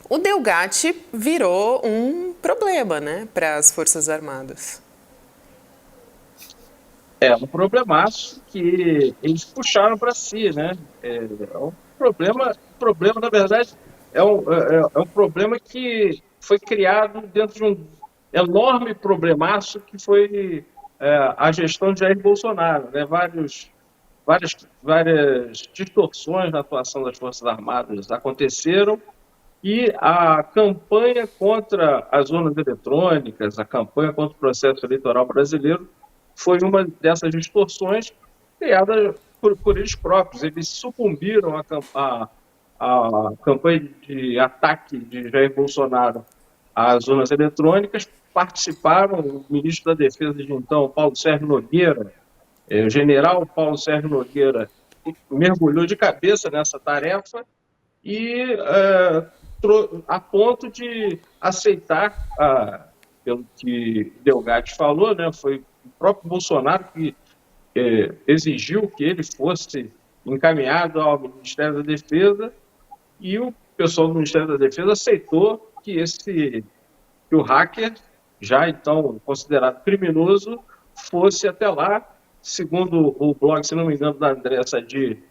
o Delgatti virou um problema, né, para as Forças Armadas. É um problemaço que eles puxaram para si, né? É um problema, na verdade, é um problema que foi criado dentro de um enorme problemaço que foi a gestão de Jair Bolsonaro, né? Várias distorções na atuação das Forças Armadas aconteceram e a campanha contra as urnas eletrônicas, a campanha contra o processo eleitoral brasileiro foi uma dessas distorções criadas por eles próprios. Eles sucumbiram à campanha de ataque de Jair Bolsonaro às urnas eletrônicas, participaram o ministro da Defesa de então, Paulo Sérgio Nogueira, o general Paulo Sérgio Nogueira, mergulhou de cabeça nessa tarefa e a ponto de aceitar, pelo que Delgatti falou, né, foi o próprio Bolsonaro que exigiu que ele fosse encaminhado ao Ministério da Defesa e o pessoal do Ministério da Defesa aceitou que o hacker, já então considerado criminoso, fosse até lá. Segundo o blog, se não me engano, da Andréa Sadi,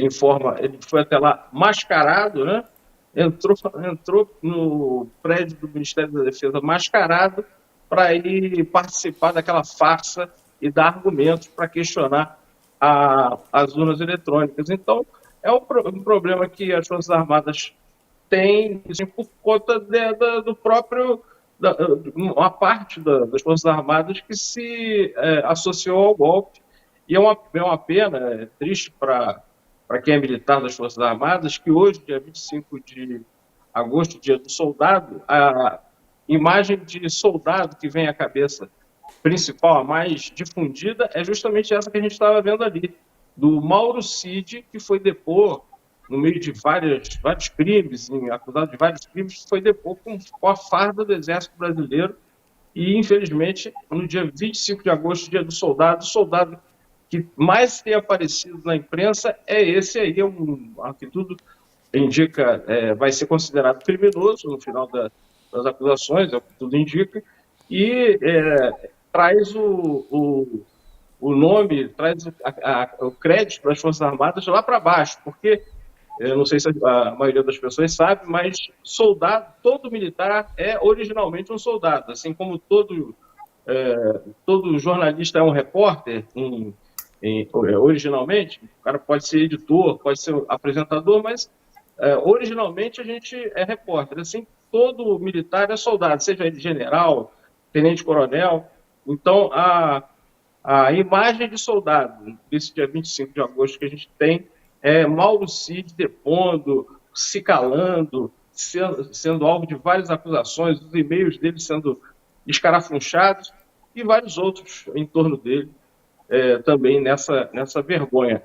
informa, ele foi até lá mascarado, né? Entrou no prédio do Ministério da Defesa mascarado para ir participar daquela farsa e dar argumentos para questionar as urnas eletrônicas. Então, é um problema que as Forças Armadas têm assim, por conta do próprio... uma parte das Forças Armadas que se associou ao golpe. E é uma pena, é triste para quem é militar das Forças Armadas, que hoje, dia 25 de agosto, dia do soldado, a imagem de soldado que vem à cabeça principal, a mais difundida, é justamente essa que a gente estava vendo ali, do Mauro Cid, que foi depor no meio de vários crimes, acusado de vários crimes, foi depor com a farda do Exército Brasileiro e, infelizmente, no dia 25 de agosto, dia do soldado, o soldado que mais tem aparecido na imprensa é esse aí, que tudo indica, vai ser considerado criminoso no final das acusações, é o que tudo indica, e traz o nome, traz o crédito para as Forças Armadas lá para baixo, porque eu não sei se a maioria das pessoas sabe, mas soldado, todo militar é originalmente um soldado, assim como todo todo jornalista é um repórter, originalmente, o cara pode ser editor, pode ser apresentador, mas originalmente a gente é repórter. Assim, todo militar é soldado, seja ele general, tenente-coronel. Então, a imagem de soldado desse dia 25 de agosto que a gente tem é Mauro Cid depondo, se calando, sendo alvo de várias acusações, os e-mails dele sendo escarafunchados e vários outros em torno dele também nessa vergonha.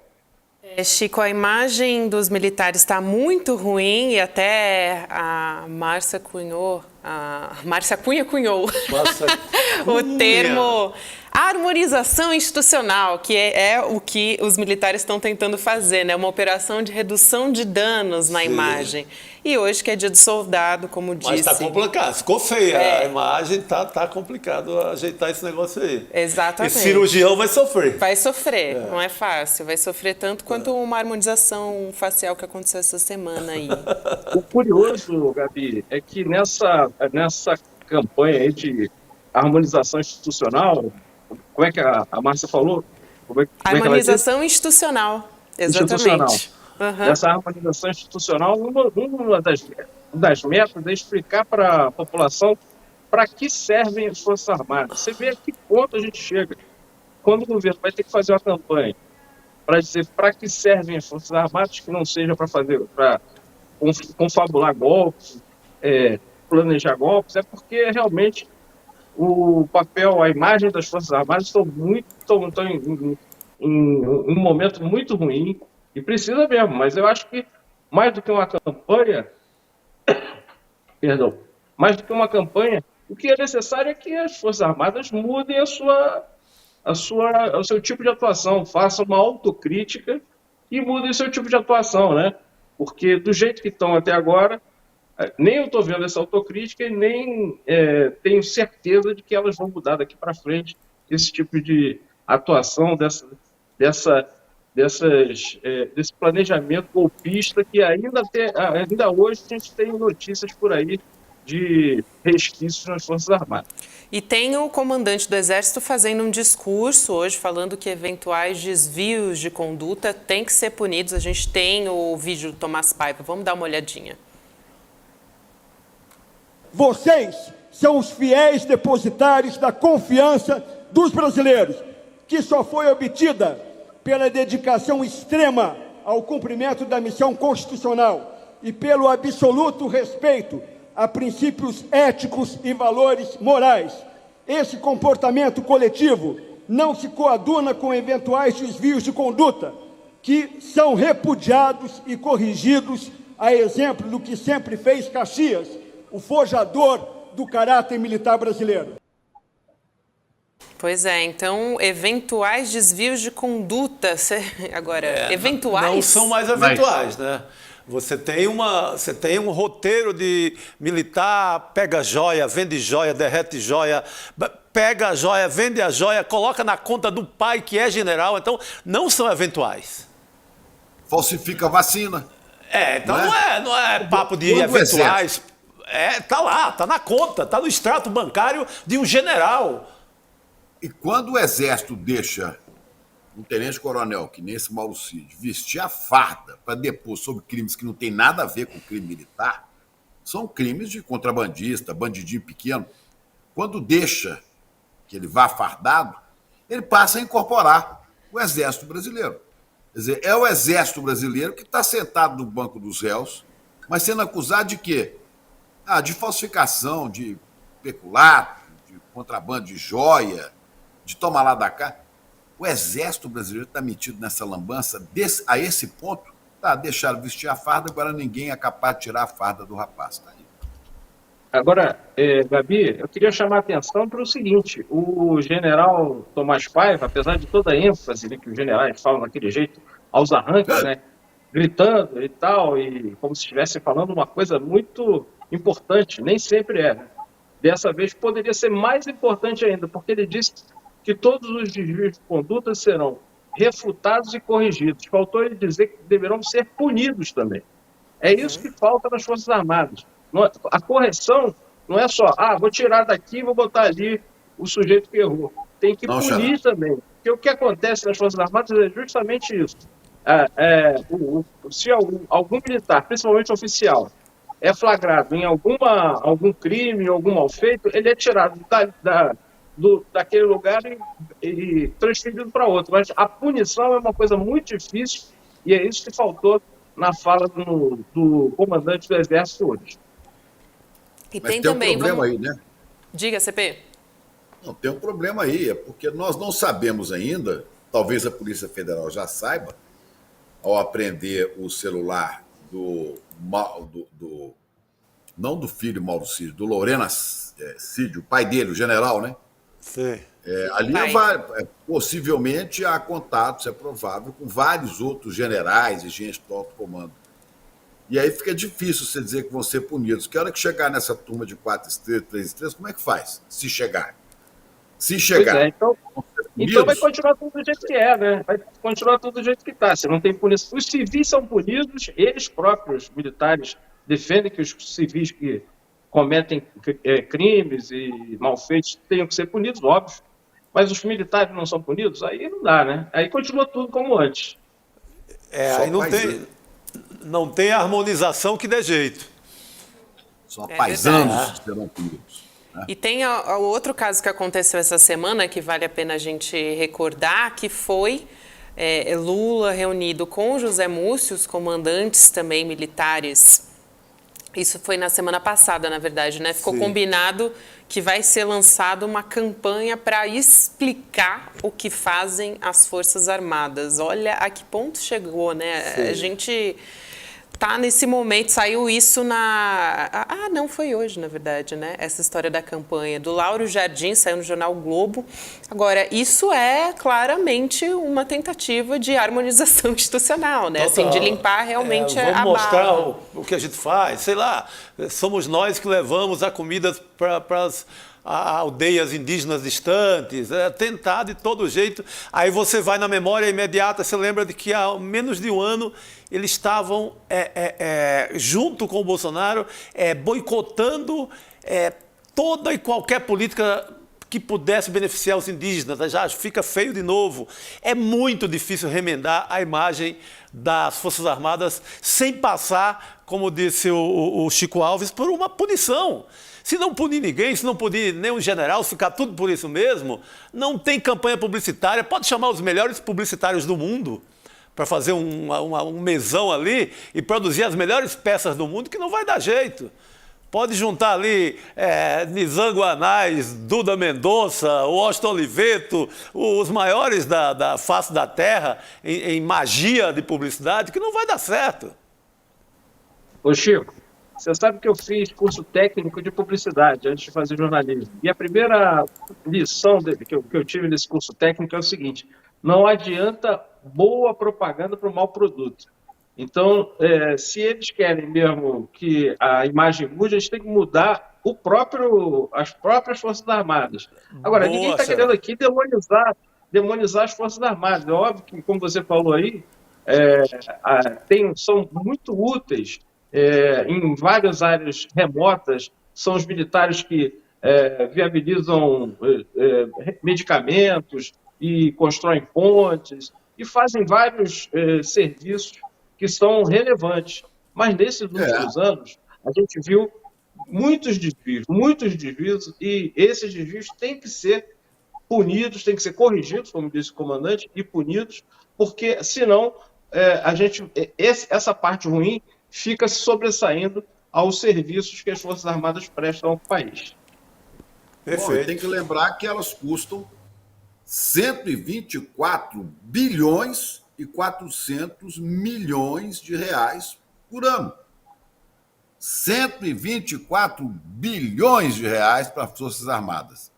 Chico, a imagem dos militares está muito ruim e até a Márcia Cunha cunhou o termo harmonização institucional, que é o que os militares estão tentando fazer, né? Uma operação de redução de danos na imagem. E hoje, que é dia do soldado, como disse... Mas está complicado, ficou feia a imagem, tá complicado ajeitar esse negócio aí. Exatamente. E cirurgião vai sofrer. Vai sofrer, não é fácil. Vai sofrer tanto quanto uma harmonização facial que aconteceu essa semana aí. O curioso, Gabi, é que nessa campanha aí de harmonização institucional, como é que a Márcia falou? Harmonização institucional, exatamente. Essa harmonização institucional, uma das metas é explicar para a população para que servem as Forças Armadas. Você vê a que ponto a gente chega. Quando o governo vai ter que fazer uma campanha para dizer para que servem as Forças Armadas, que não seja para confabular golpes, planejar golpes, é porque realmente o papel, a imagem das Forças Armadas estão em um momento muito ruim e precisa mesmo, mas eu acho que mais do que uma campanha, o que é necessário é que as Forças Armadas mudem o seu tipo de atuação, façam uma autocrítica e mudem o seu tipo de atuação, né? Porque do jeito que estão até agora, nem eu estou vendo essa autocrítica e nem tenho certeza de que elas vão mudar daqui para frente esse tipo de atuação, desse planejamento golpista que ainda hoje a gente tem notícias por aí de resquícios nas Forças Armadas. E tem o comandante do Exército fazendo um discurso hoje falando que eventuais desvios de conduta têm que ser punidos. A gente tem o vídeo do Tomás Paiva. Vamos dar uma olhadinha. Vocês são os fiéis depositários da confiança dos brasileiros, que só foi obtida pela dedicação extrema ao cumprimento da missão constitucional e pelo absoluto respeito a princípios éticos e valores morais. Esse comportamento coletivo não se coaduna com eventuais desvios de conduta, que são repudiados e corrigidos, a exemplo do que sempre fez Caxias, o forjador do caráter militar brasileiro. Pois é, então, eventuais desvios de conduta, agora, eventuais... Não são mais eventuais, né? Você tem um roteiro de militar, pega joia, vende joia, derrete joia, pega a joia, vende a joia, coloca na conta do pai que é general, então não são eventuais. Falsifica a vacina. Então não é papo de eventuais. Tá lá, tá na conta, tá no extrato bancário de um general. E quando o Exército deixa um tenente-coronel, que nem esse Mauro Cid, vestir a farda para depor sobre crimes que não tem nada a ver com crime militar, são crimes de contrabandista, bandidinho pequeno. Quando deixa que ele vá fardado, ele passa a incorporar o Exército Brasileiro. Quer dizer, é o Exército Brasileiro que está sentado no banco dos réus, mas sendo acusado de quê? De falsificação, de peculato, de contrabando de joia, de tomar lá da cá. O Exército Brasileiro está metido nessa lambança a esse ponto. Deixaram vestir a farda, agora ninguém é capaz de tirar a farda do rapaz. Tá aí. Agora, Gabi, eu queria chamar a atenção para o seguinte: o general Tomás Paiva, apesar de toda a ênfase que os generais falam daquele jeito, aos arranques, né, gritando e tal, e como se estivesse falando uma coisa muito importante, nem sempre é. Né? Dessa vez poderia ser mais importante ainda, porque ele disse que todos os desvios de conduta serão refutados e corrigidos. Faltou ele dizer que deverão ser punidos também. É isso que falta nas Forças Armadas. A correção não é só, vou tirar daqui e vou botar ali o sujeito que errou. Tem que Não, punir Xará. também. Porque o que acontece nas Forças Armadas é justamente isso. Se algum militar, principalmente oficial, é flagrado em algum crime, algum mal feito, ele é tirado daquele lugar e transferido para outro. Mas a punição é uma coisa muito difícil e é isso que faltou na fala do comandante do Exército hoje. E Mas tem tem um também, problema aí, né? Diga, CP. Não, tem um problema aí, é porque nós não sabemos ainda, talvez a Polícia Federal já saiba, ao apreender o celular não do filho Mauro Cid, do Lorena Cid, o pai dele, o general, né? Sim. Ali possivelmente há contatos, é provável, com vários outros generais e gente do alto comando. E aí fica difícil você dizer que vão ser punidos. Que hora que chegar nessa turma de 4 estrelas, 3 estrelas, como é que faz? Se chegar. Se chegar. Pois é, então vão ser punidos? vai continuar tudo do jeito que é, né? Vai continuar tudo do jeito que está. Se não tem punição. Os civis são punidos, eles próprios, militares, defendem que os civis que cometem crimes e malfeitos tenham que ser punidos, óbvio. Mas os militares não são punidos, aí não dá, né? Aí continua tudo como antes. Só Aí não tem harmonização que dê jeito. Só É paisanos serão punidos. E tem o outro caso que aconteceu essa semana, que vale a pena a gente recordar, que foi Lula reunido com José Múcio, os comandantes também militares. Isso foi na semana passada, na verdade, né? Ficou combinado que vai ser lançada uma campanha para explicar o que fazem as Forças Armadas. Olha a que ponto chegou, né? Sim. A gente tá nesse momento, saiu isso não foi hoje, na verdade, né? Essa história da campanha do Lauro Jardim, saiu no jornal o Globo. Agora, isso é claramente uma tentativa de harmonização institucional, né? Assim, de limpar realmente a Vamos mostrar bala. o que a gente faz, sei lá, somos nós que levamos a comida para as aldeias indígenas distantes, tentar de todo jeito. Aí você vai na memória imediata, você lembra de que há menos de um ano eles estavam junto com o Bolsonaro boicotando toda e qualquer política que pudesse beneficiar os indígenas. Já fica feio de novo. É muito difícil remendar a imagem das Forças Armadas sem passar, como disse o Chico Alves, por uma punição. Se não punir ninguém, se não punir nenhum general, se ficar tudo por isso mesmo, não tem campanha publicitária. Pode chamar os melhores publicitários do mundo para fazer um mesão ali e produzir as melhores peças do mundo, que não vai dar jeito. Pode juntar ali Nizango Anais, Duda Mendonça, Washington Oliveto, os maiores da face da terra em magia de publicidade, que não vai dar certo. Ô Chico, você sabe que eu fiz curso técnico de publicidade antes de fazer jornalismo. E a primeira lição que eu tive nesse curso técnico é o seguinte: não adianta boa propaganda para o mau produto. Então, se eles querem mesmo que a imagem mude, a gente tem que mudar as próprias Forças Armadas. Agora, ninguém está querendo aqui demonizar as Forças Armadas. É óbvio que, como você falou aí, são muito úteis em várias áreas remotas, são os militares que viabilizam medicamentos e constroem pontes e fazem vários serviços que são relevantes. Mas nesses últimos anos, a gente viu muitos desvios, e esses desvios têm que ser punidos, têm que ser corrigidos, como disse o comandante, e punidos, porque senão essa parte ruim fica se sobressaindo aos serviços que as Forças Armadas prestam ao país. Bom, tem que lembrar que elas custam 124 bilhões e 400 milhões de reais por ano. 124 bilhões de reais para as Forças Armadas.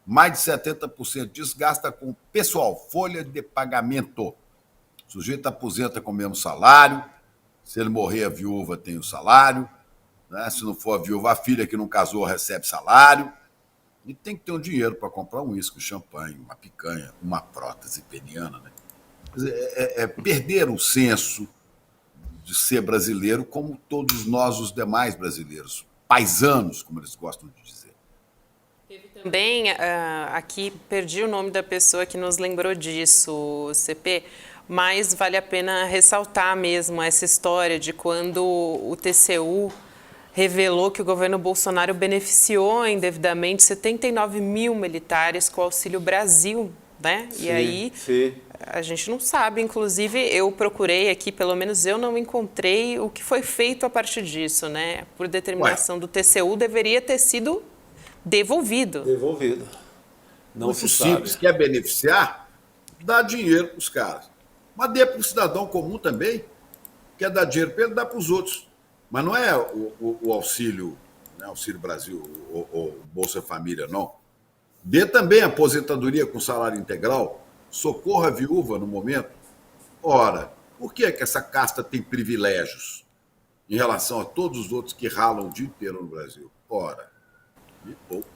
Mais de 70% disso gasta com pessoal, folha de pagamento. O sujeito aposenta com o mesmo salário. Se ele morrer, a viúva tem o salário. Né? Se não for a viúva, a filha que não casou recebe salário. E tem que ter um dinheiro para comprar um uísque, um champanhe, uma picanha, uma prótese peniana. Né? Quer dizer, perder o senso de ser brasileiro como todos nós, os demais brasileiros. Paisanos, como eles gostam de dizer. Também, aqui, perdi o nome da pessoa que nos lembrou disso, CP, mas vale a pena ressaltar mesmo essa história de quando o TCU revelou que o governo Bolsonaro beneficiou indevidamente 79 mil militares com o Auxílio Brasil, né? Sim, e aí, sim. a gente não sabe, inclusive eu procurei aqui, pelo menos eu não encontrei o que foi feito a partir disso, né? Por determinação do TCU, deveria ter sido devolvido. Devolvido. Não Muito se sabe. simples, quer beneficiar, dá dinheiro para os caras. Mas dê para o cidadão comum também, quer dar dinheiro para ele, dá para os outros. Mas não é o auxílio, né, Auxílio Brasil, ou Bolsa Família, não. Dê também aposentadoria com salário integral, socorra a viúva no momento. Ora, por que é que essa casta tem privilégios em relação a todos os outros que ralam o dia inteiro no Brasil? Ora, me poupa.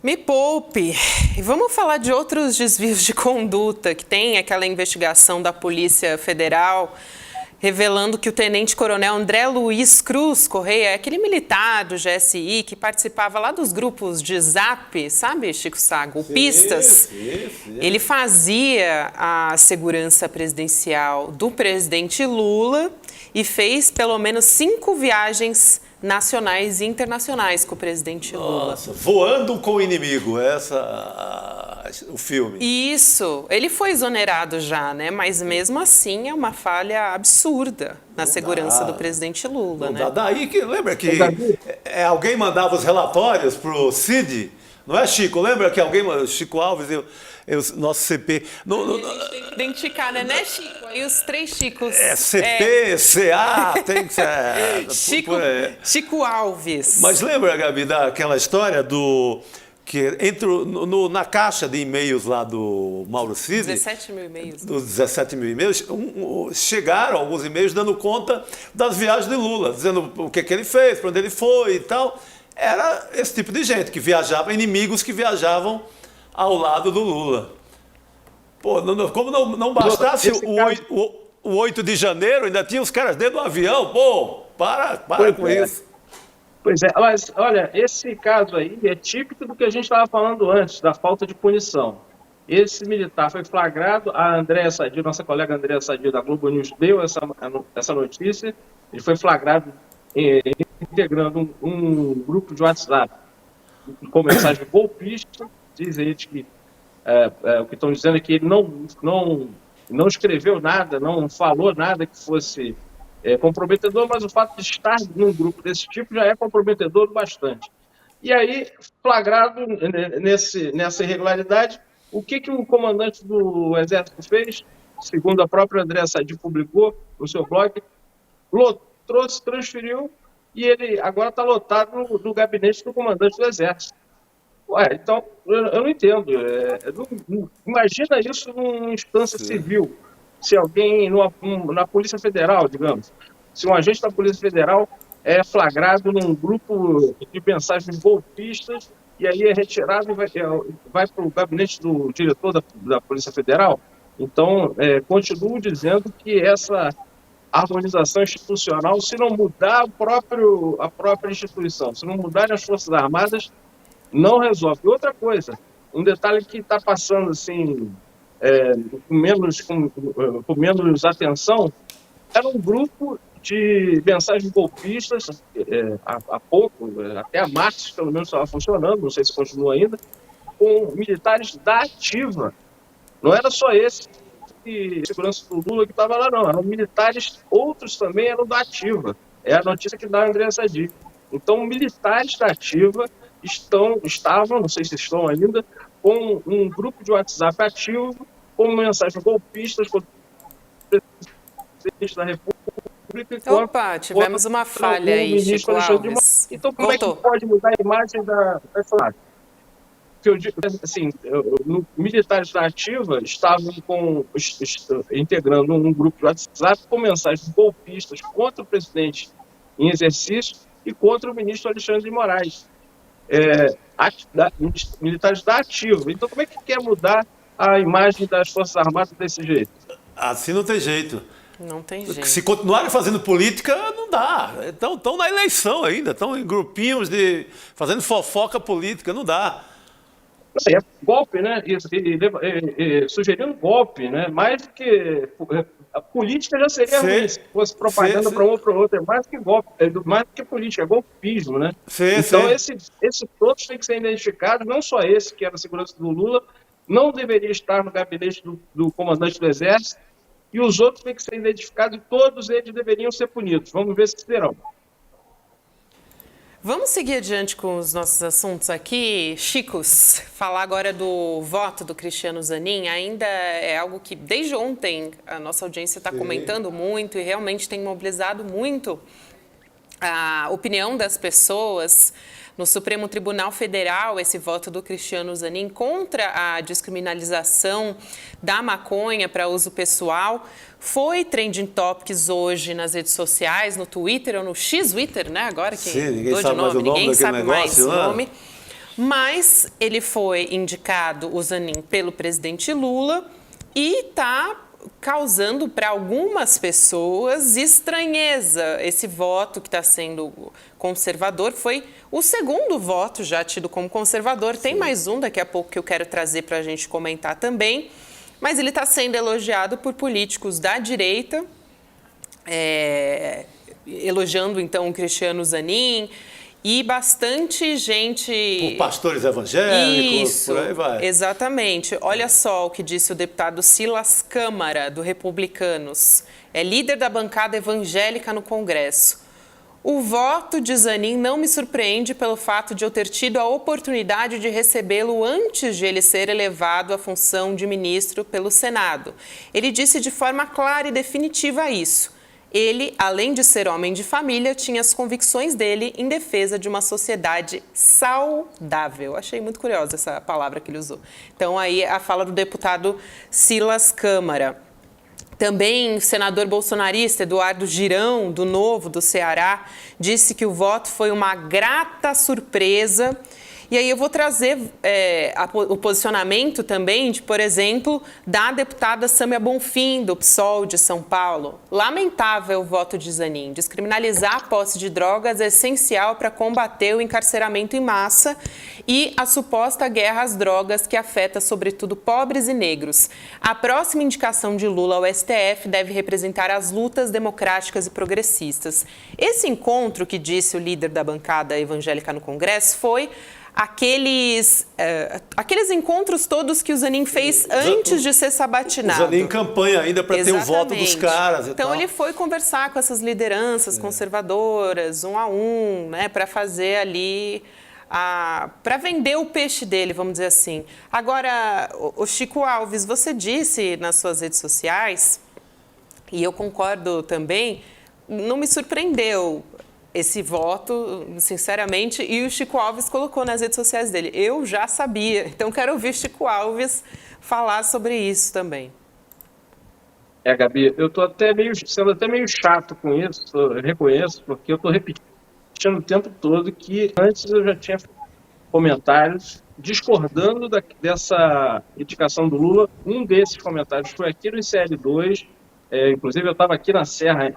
Me poupe. E vamos falar de outros desvios de conduta, que tem aquela investigação da Polícia Federal revelando que o tenente-coronel André Luiz Cruz Correia é aquele militar do GSI que participava lá dos grupos de Zap, sabe, Chico Sago? Pistas. Sim. Ele fazia a segurança presidencial do presidente Lula e fez pelo menos 5 viagens nacionais e internacionais com o presidente Lula. Nossa, voando com o inimigo, o filme. Isso, ele foi exonerado já, né? Mas mesmo assim é uma falha absurda na segurança do presidente Lula, né? Daí que, lembra que alguém mandava os relatórios pro Cid, não é, Chico? Lembra que Chico Alves, nosso CP... A gente tem que identificar, né, Chico? Aí os 3 Chicos. CP, CA, tem que ser... Chico Alves. Mas lembra, Gabi, daquela história que na caixa de e-mails lá do Mauro Cid... 17 mil e-mails. Dos 17 mil e-mails, chegaram alguns e-mails dando conta das viagens de Lula, dizendo o que ele fez, para onde ele foi e tal. Era esse tipo de gente que viajava, inimigos que viajavam ao lado do Lula. Pô, como não bastasse o 8 de janeiro, ainda tinha os caras dentro do avião. Pô, para com isso. Pois é, mas olha, esse caso aí é típico do que a gente estava falando antes, da falta de punição. Esse militar foi flagrado, a Andréa Sadi, nossa colega Andréa Sadi da Globo News deu essa notícia, ele foi flagrado integrando um grupo de WhatsApp com mensagem golpista. Diz eles que o que estão dizendo é que ele não escreveu nada, não falou nada que fosse comprometedor, mas o fato de estar num grupo desse tipo já é comprometedor bastante. E aí, flagrado nessa irregularidade, o que o comandante do Exército fez, segundo a própria Andréa Sadi publicou no seu blog, transferiu e ele agora está lotado no gabinete do comandante do Exército. Então, eu não entendo. Imagina isso numa instância civil. Se alguém, na Polícia Federal, digamos, se um agente da Polícia Federal é flagrado num grupo de mensagens golpistas e aí é retirado e vai para o gabinete do diretor da Polícia Federal. Então, continuo dizendo que essa harmonização institucional, se não mudar a própria instituição, se não mudar as Forças Armadas, não resolve. E outra coisa, um detalhe que está passando assim, com menos atenção, era um grupo de mensagens golpistas, há pouco, até a março, pelo menos estava funcionando, não sei se continua ainda, com militares da ativa. Não era só esse de segurança do Lula que estava lá, não. Eram militares, outros também eram da ativa. É a notícia que dá a Andréa Sadi. Então, militares da ativa estavam, não sei se estão ainda, com um grupo de WhatsApp ativo, com mensagens golpistas contra o presidente da República. Opa, tivemos uma falha aí, Chico Alves. Então, como é que pode mudar a imagem da Bolsonaro? Que eu digo assim, militares da ativa estavam integrando um grupo de WhatsApp com mensagens golpistas contra o presidente em exercício e contra o ministro Alexandre de Moraes. Militares da ativa. Então, como é que quer mudar a imagem das Forças Armadas desse jeito? Assim não tem jeito. Não tem jeito. Se continuarem fazendo política, não dá. Estão na eleição ainda, estão em grupinhos fazendo fofoca política, não dá. É golpe, né? Sugerindo golpe, né? Mais do que a política já seria ruim se fosse propaganda para um ou para o outro. É mais que golpe, mais do que política, é golpismo, né? Então, esses todos têm que ser identificados, não só esse, que era a segurança do Lula, não deveria estar no gabinete do comandante do Exército, e os outros têm que ser identificados e todos eles deveriam ser punidos. Vamos ver se serão. Vamos seguir adiante com os nossos assuntos aqui. Chicos, falar agora do voto do Cristiano Zanin ainda é algo que desde ontem a nossa audiência está comentando muito e realmente tem mobilizado muito a opinião das pessoas. No Supremo Tribunal Federal, esse voto do Cristiano Zanin contra a descriminalização da maconha para uso pessoal foi trending topics hoje nas redes sociais, no Twitter ou no X-Twitter, né? Agora que ninguém sabe mais o nome ninguém sabe mais o negócio, nome. Mas ele foi indicado, o Zanin, pelo presidente Lula e está causando para algumas pessoas estranheza. Esse voto que está sendo conservador foi o segundo voto já tido como conservador. Tem mais um daqui a pouco que eu quero trazer para a gente comentar também. Mas ele está sendo elogiado por políticos da direita, elogiando então o Cristiano Zanin. E bastante gente... Por pastores evangélicos, Isso, por aí vai. Exatamente. Olha só o que disse o deputado Silas Câmara, do Republicanos. É líder da bancada evangélica no Congresso. O voto de Zanin não me surpreende pelo fato de eu ter tido a oportunidade de recebê-lo antes de ele ser elevado à função de ministro pelo Senado. Ele disse de forma clara e definitiva isso. Ele, além de ser homem de família, tinha as convicções dele em defesa de uma sociedade saudável. Achei muito curiosa essa palavra que ele usou. Então, aí a fala do deputado Silas Câmara. Também o senador bolsonarista Eduardo Girão, do Novo, do Ceará, disse que o voto foi uma grata surpresa. E aí eu vou trazer o posicionamento também, por exemplo, da deputada Sâmia Bonfim, do PSOL de São Paulo. Lamentável o voto de Zanin. Descriminalizar a posse de drogas é essencial para combater o encarceramento em massa e a suposta guerra às drogas que afeta, sobretudo, pobres e negros. A próxima indicação de Lula ao STF deve representar as lutas democráticas e progressistas. Esse encontro, que disse o líder da bancada evangélica no Congresso, foi aqueles encontros todos que o Zanin fez antes de ser sabatinado. O Zanin em campanha ainda para ter o voto dos caras e então tal. Ele foi conversar com essas lideranças conservadoras, um a um, né, para fazer ali, para vender o peixe dele, vamos dizer assim. Agora, o Chico Alves, você disse nas suas redes sociais, e eu concordo também, não me surpreendeu esse voto, sinceramente, e o Chico Alves colocou nas redes sociais dele. Eu já sabia, então quero ouvir Chico Alves falar sobre isso também. Gabi, eu estou sendo até meio chato com isso, eu reconheço, porque eu estou repetindo o tempo todo que antes eu já tinha comentários discordando dessa indicação do Lula. Um desses comentários foi aqui no ICL2, inclusive eu estava aqui na Serra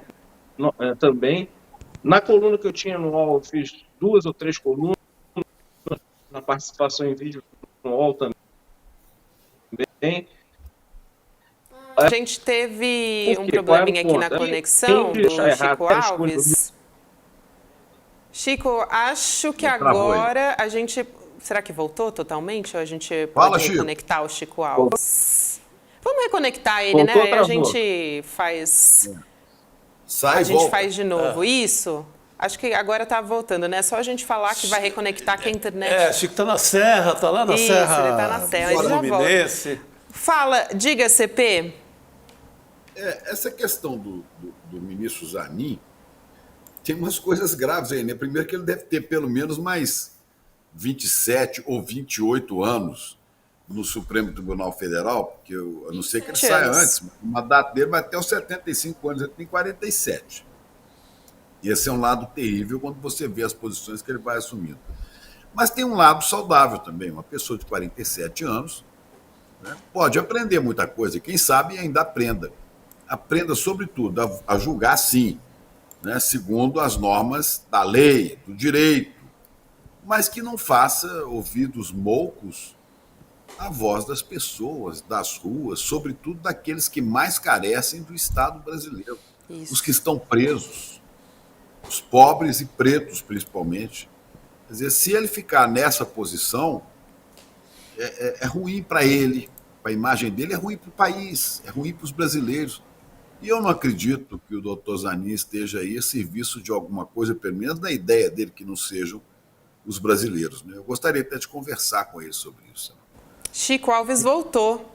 também. Na coluna que eu tinha no UOL, eu fiz 2 ou 3 colunas, na participação em vídeo no UOL também. A gente teve um probleminha aqui na conexão do Chico Alves. Chico, acho que agora a gente... Será que voltou totalmente? Ou a gente pode reconectar o Chico Alves? Vamos reconectar ele, né? Aí a gente faz... A gente faz de novo. Isso. Acho que agora está voltando, né? Só a gente falar que vai reconectar que a internet... Chico está na Serra, está lá na Serra. Isso, ele está na Serra, ele já volta. Fala, diga, CP. Essa questão do ministro Zanin tem umas coisas graves aí, né? Primeiro que ele deve ter pelo menos mais 27 ou 28 anos no Supremo Tribunal Federal, porque eu não sei que ele saia antes, mas o mandato dele vai até os 75 anos, ele tem 47. E esse é um lado terrível quando você vê as posições que ele vai assumindo. Mas tem um lado saudável também, uma pessoa de 47 anos, né, pode aprender muita coisa, quem sabe ainda aprenda. aprenda, sobretudo, a julgar sim, né, segundo as normas da lei, do direito, mas que não faça ouvidos moucos à voz das pessoas, das ruas, sobretudo daqueles que mais carecem do Estado brasileiro, Isso. os que estão presos, os pobres e pretos, principalmente. Quer dizer, se ele ficar nessa posição, é ruim para ele, para a imagem dele, é ruim para o país, é ruim para os brasileiros. E eu não acredito que o doutor Zanin esteja aí a serviço de alguma coisa, pelo menos na ideia dele, que não sejam os brasileiros, né? Eu gostaria até de conversar com ele sobre isso. Chico Alves voltou.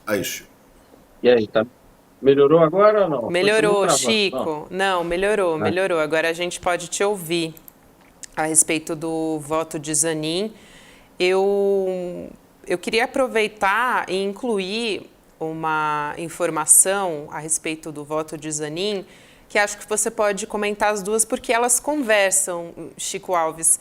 Aí, Chico. E aí, tá? Melhorou agora ou não? Melhorou, Continua travando. Chico. Não, melhorou. Agora a gente pode te ouvir a respeito do voto de Zanin. Eu queria aproveitar e incluir uma informação a respeito do voto de Zanin, que acho que você pode comentar as duas, porque elas conversam, Chico Alves.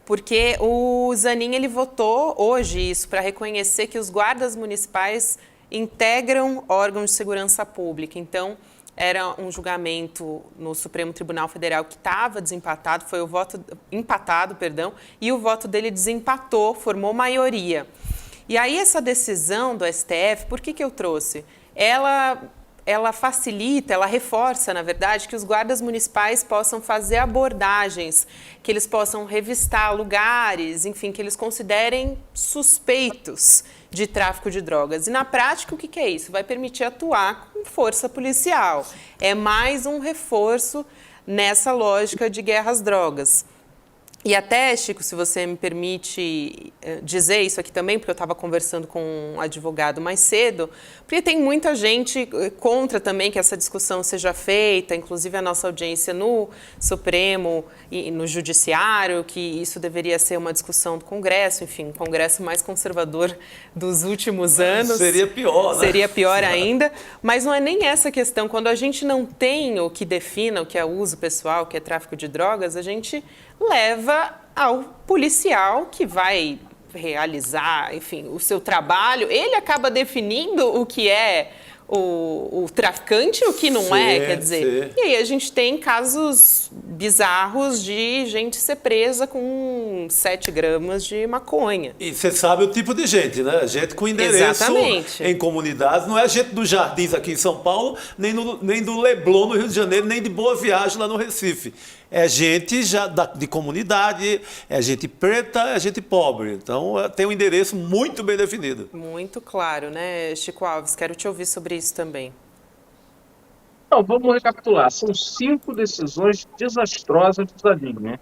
Porque o Zanin, ele votou hoje isso para reconhecer que os guardas municipais integram órgãos de segurança pública. Então, era um julgamento no Supremo Tribunal Federal que estava desempatado, foi o voto empatado, e o voto dele desempatou, formou maioria. E aí essa decisão do STF, por que eu trouxe? Ela facilita, ela reforça, na verdade, que os guardas municipais possam fazer abordagens, que eles possam revistar lugares, enfim, que eles considerem suspeitos de tráfico de drogas. E na prática, o que é isso? Vai permitir atuar com força policial. É mais um reforço nessa lógica de guerra às drogas. E até, Chico, se você me permite dizer isso aqui também, porque eu estava conversando com um advogado mais cedo, porque tem muita gente contra também que essa discussão seja feita, inclusive a nossa audiência no Supremo e no Judiciário, que isso deveria ser uma discussão do Congresso, enfim, o Congresso mais conservador dos últimos anos. Seria pior, né? Seria pior ainda, mas não é nem essa questão. Quando a gente não tem o que defina o que é uso pessoal, o que é tráfico de drogas, a gente leva ao policial que vai realizar, enfim, o seu trabalho. Ele acaba definindo o que é o traficante e o que não é, quer dizer. E aí a gente tem casos bizarros de gente ser presa com 7 gramas de maconha. E você sabe o tipo de gente, né? Gente com endereço Exatamente. Em comunidades. Não é gente dos Jardins aqui em São Paulo, nem do Leblon no Rio de Janeiro, nem de Boa Viagem lá no Recife. É gente já de comunidade, é gente preta, é gente pobre. Então, tem um endereço muito bem definido. Muito claro, né, Chico Alves? Quero te ouvir sobre isso também. Então, vamos recapitular. São 5 decisões desastrosas do Zanin, né?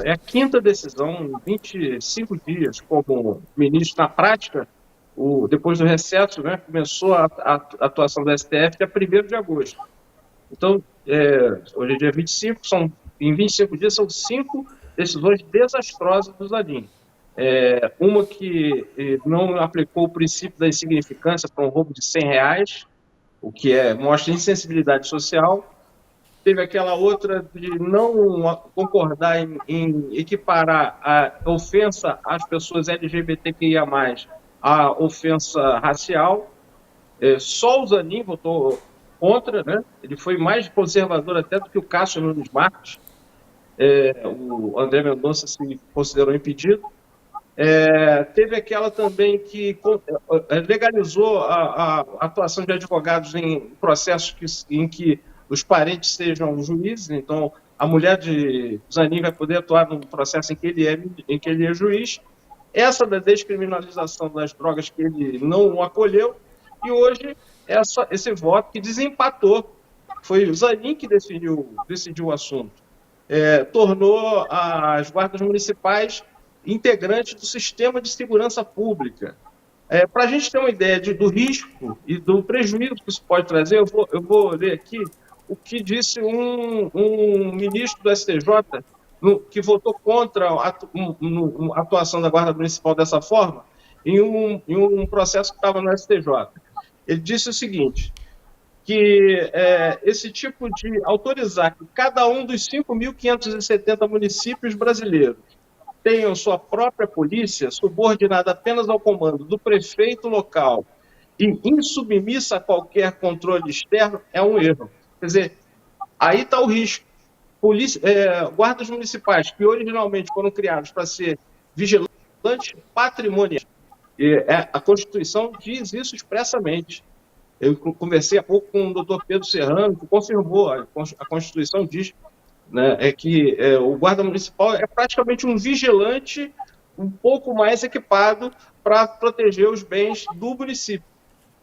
É a 5ª decisão em 25 dias como ministro. Na prática, depois do recesso, né, começou a atuação do STF dia 1º de agosto. Então, hoje é dia 25, em 25 dias são 5 decisões desastrosas do Zanin. Uma que não aplicou o princípio da insignificância para um roubo de R$100, o que mostra insensibilidade social. Teve aquela outra de não concordar em equiparar a ofensa às pessoas LGBTQIA+, à ofensa racial. Só o Zanin votou contra, né? Ele foi mais conservador até do que o Cássio Nunes Marques. O André Mendonça se considerou impedido. Teve aquela também que legalizou a atuação de advogados em processos em que os parentes sejam juízes. Então, a mulher de Zanin vai poder atuar num processo em que ele é juiz. Essa da descriminalização das drogas que ele não acolheu. E hoje, esse voto que desempatou. Foi o Zanin que decidiu o assunto. Tornou as guardas municipais integrantes do sistema de segurança pública. Para a gente ter uma ideia do risco e do prejuízo que isso pode trazer, eu vou ler aqui o que disse um ministro do STJ, que votou contra a atuação da Guarda Municipal dessa forma, em um processo que estava no STJ. Ele disse o seguinte, que esse tipo de autorizar que cada um dos 5.570 municípios brasileiros tenham sua própria polícia, subordinada apenas ao comando do prefeito local e insubmissa a qualquer controle externo é um erro. Quer dizer, aí está o risco. Guardas municipais, que originalmente foram criados para ser vigilantes patrimoniais. A Constituição diz isso expressamente. Eu conversei há pouco com o doutor Pedro Serrano, que confirmou, a Constituição diz, né, que o guarda municipal é praticamente um vigilante um pouco mais equipado para proteger os bens do município.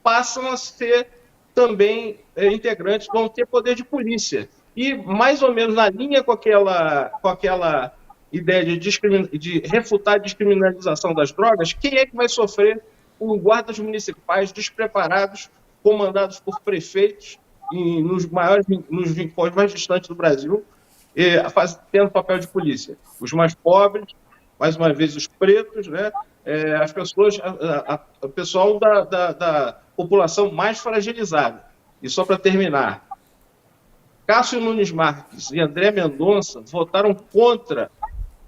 Passam a ser também integrantes, vão ter poder de polícia. E, mais ou menos na linha com aquela ideia de refutar a descriminalização das drogas, quem é que vai sofrer? Os guardas municipais despreparados, comandados por prefeitos nos rincões mais distantes do Brasil, tendo papel de polícia. Os mais pobres, mais uma vez os pretos, né? As pessoas, o pessoal da população mais fragilizada. E só para terminar, Cássio Nunes Marques e André Mendonça votaram contra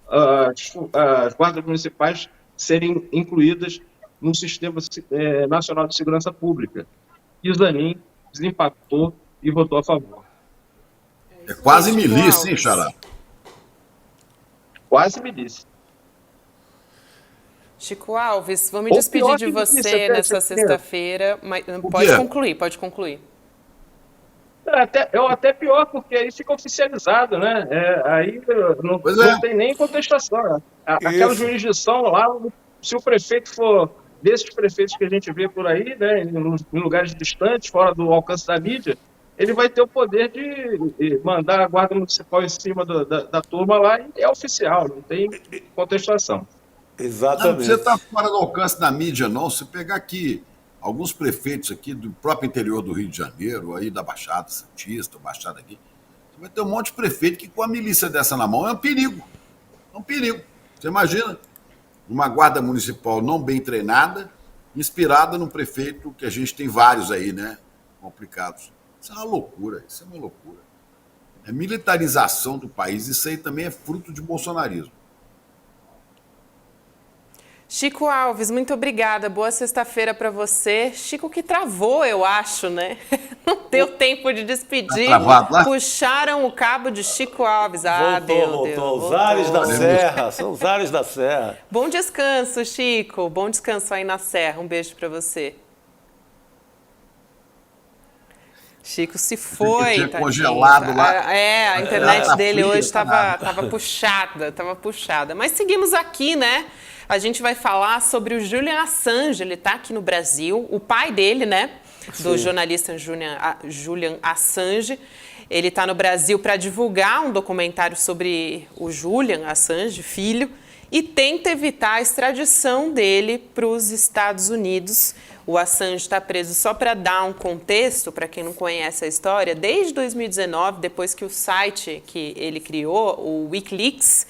as guardas municipais serem incluídas no Sistema Nacional de Segurança Pública. E Zanin desempatou e votou a favor. É quase milícia, hein, Xará? Quase milícia. Chico Alves, vou me despedir de você nessa sexta-feira. Pode concluir. Até pior, porque aí fica oficializado, né? Aí não tem nem contestação. Aquela jurisdição lá, se o prefeito for desses prefeitos que a gente vê por aí, né, em lugares distantes, fora do alcance da mídia, ele vai ter o poder de mandar a guarda municipal em cima da turma lá e é oficial, não tem contestação. Exatamente. Não precisa estar fora do alcance da mídia, não. Se pegar aqui alguns prefeitos aqui do próprio interior do Rio de Janeiro, aí da Baixada Santista, Baixada aqui, você vai ter um monte de prefeito que com a milícia dessa na mão é um perigo. É um perigo. Você imagina uma guarda municipal não bem treinada, inspirada num prefeito que a gente tem vários aí, né? Complicados. Isso é uma loucura, isso é uma loucura. É militarização do país, isso aí também é fruto de bolsonarismo. Chico Alves, muito obrigada. Boa sexta-feira para você. Chico que travou, eu acho, né? Não deu tempo de despedir. Tá travado lá? Puxaram o cabo de Chico Alves. Voltou. Os ares da serra, são os ares da serra. Bom descanso, Chico. Bom descanso aí na serra. Um beijo para você. Chico se foi. Tinha congelado lá. A internet dele hoje estava puxada. Mas seguimos aqui, né? A gente vai falar sobre o Julian Assange. Ele está aqui no Brasil. O pai dele, né? Do jornalista Julian Assange. Ele está no Brasil para divulgar um documentário sobre o Julian Assange, filho, e tenta evitar a extradição dele para os Estados Unidos. O Assange está preso, só para dar um contexto, para quem não conhece a história, desde 2019, depois que o site que ele criou, o Wikileaks,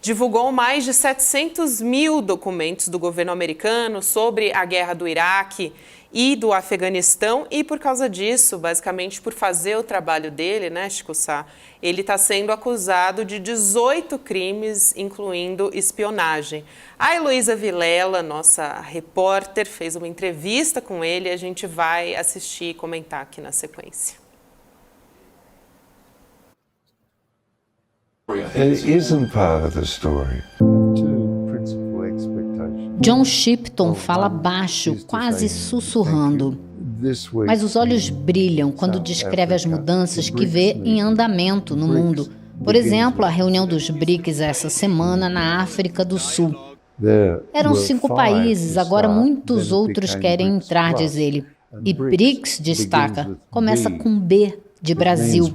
divulgou mais de 700 mil documentos do governo americano sobre a guerra do Iraque e do Afeganistão, e por causa disso, basicamente por fazer o trabalho dele, né, Chico Sá, ele está sendo acusado de 18 crimes, incluindo espionagem. A Heloísa Vilela, nossa repórter, fez uma entrevista com ele e a gente vai assistir e comentar aqui na sequência. It isn't part of the story. John Shipton fala baixo, quase sussurrando. Mas os olhos brilham quando descreve as mudanças que vê em andamento no mundo. Por exemplo, a reunião dos BRICS essa semana na África do Sul. Eram 5 países, agora muitos outros querem entrar, diz ele. E BRICS, destaca, começa com B, de Brasil.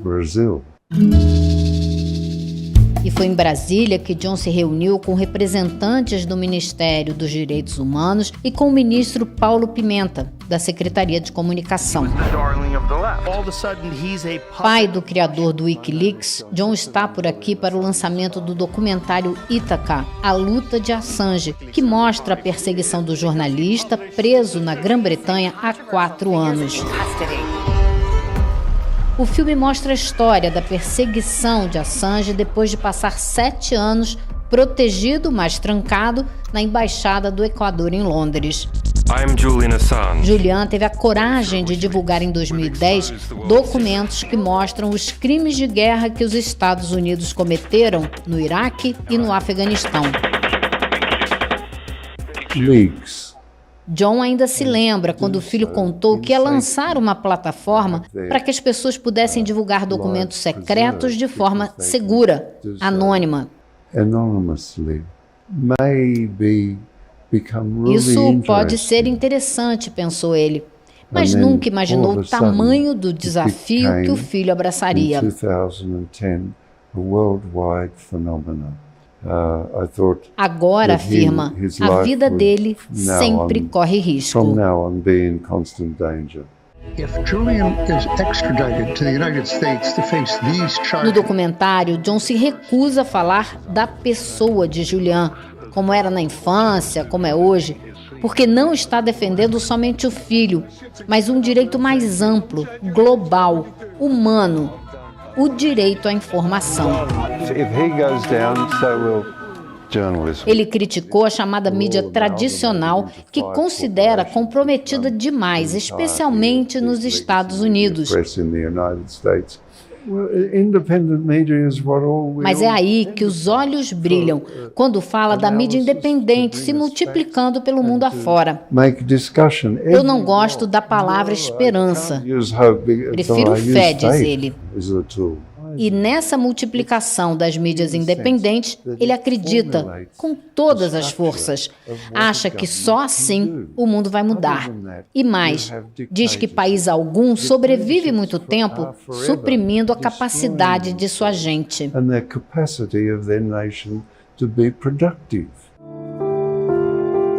E foi em Brasília que John se reuniu com representantes do Ministério dos Direitos Humanos e com o ministro Paulo Pimenta, da Secretaria de Comunicação. Pai do criador do Wikileaks, John está por aqui para o lançamento do documentário Ítaca, A Luta de Assange, que mostra a perseguição do jornalista preso na Grã-Bretanha há 4 anos. O filme mostra a história da perseguição de Assange depois de passar 7 anos protegido, mas trancado, na Embaixada do Equador em Londres. Julian teve a coragem de divulgar em 2010 documentos que mostram os crimes de guerra que os Estados Unidos cometeram no Iraque e no Afeganistão. John ainda se lembra quando o filho contou que ia lançar uma plataforma para que as pessoas pudessem divulgar documentos secretos de forma segura, anônima. Isso pode ser interessante, pensou ele, mas nunca imaginou o tamanho do desafio que o filho abraçaria. Agora, afirma, a vida dele sempre corre risco. No documentário, John se recusa a falar da pessoa de Julian, como era na infância, como é hoje, porque não está defendendo somente o filho, mas um direito mais amplo, global, humano, o direito à informação. Ele criticou a chamada mídia tradicional, que considera comprometida demais, especialmente nos Estados Unidos. Mas é aí que os olhos brilham, quando fala da mídia independente se multiplicando pelo mundo afora. Eu não gosto da palavra esperança. Prefiro fé, diz ele. E nessa multiplicação das mídias independentes, ele acredita com todas as forças. Acha que só assim o mundo vai mudar. E mais, diz que país algum sobrevive muito tempo suprimindo a capacidade de sua gente.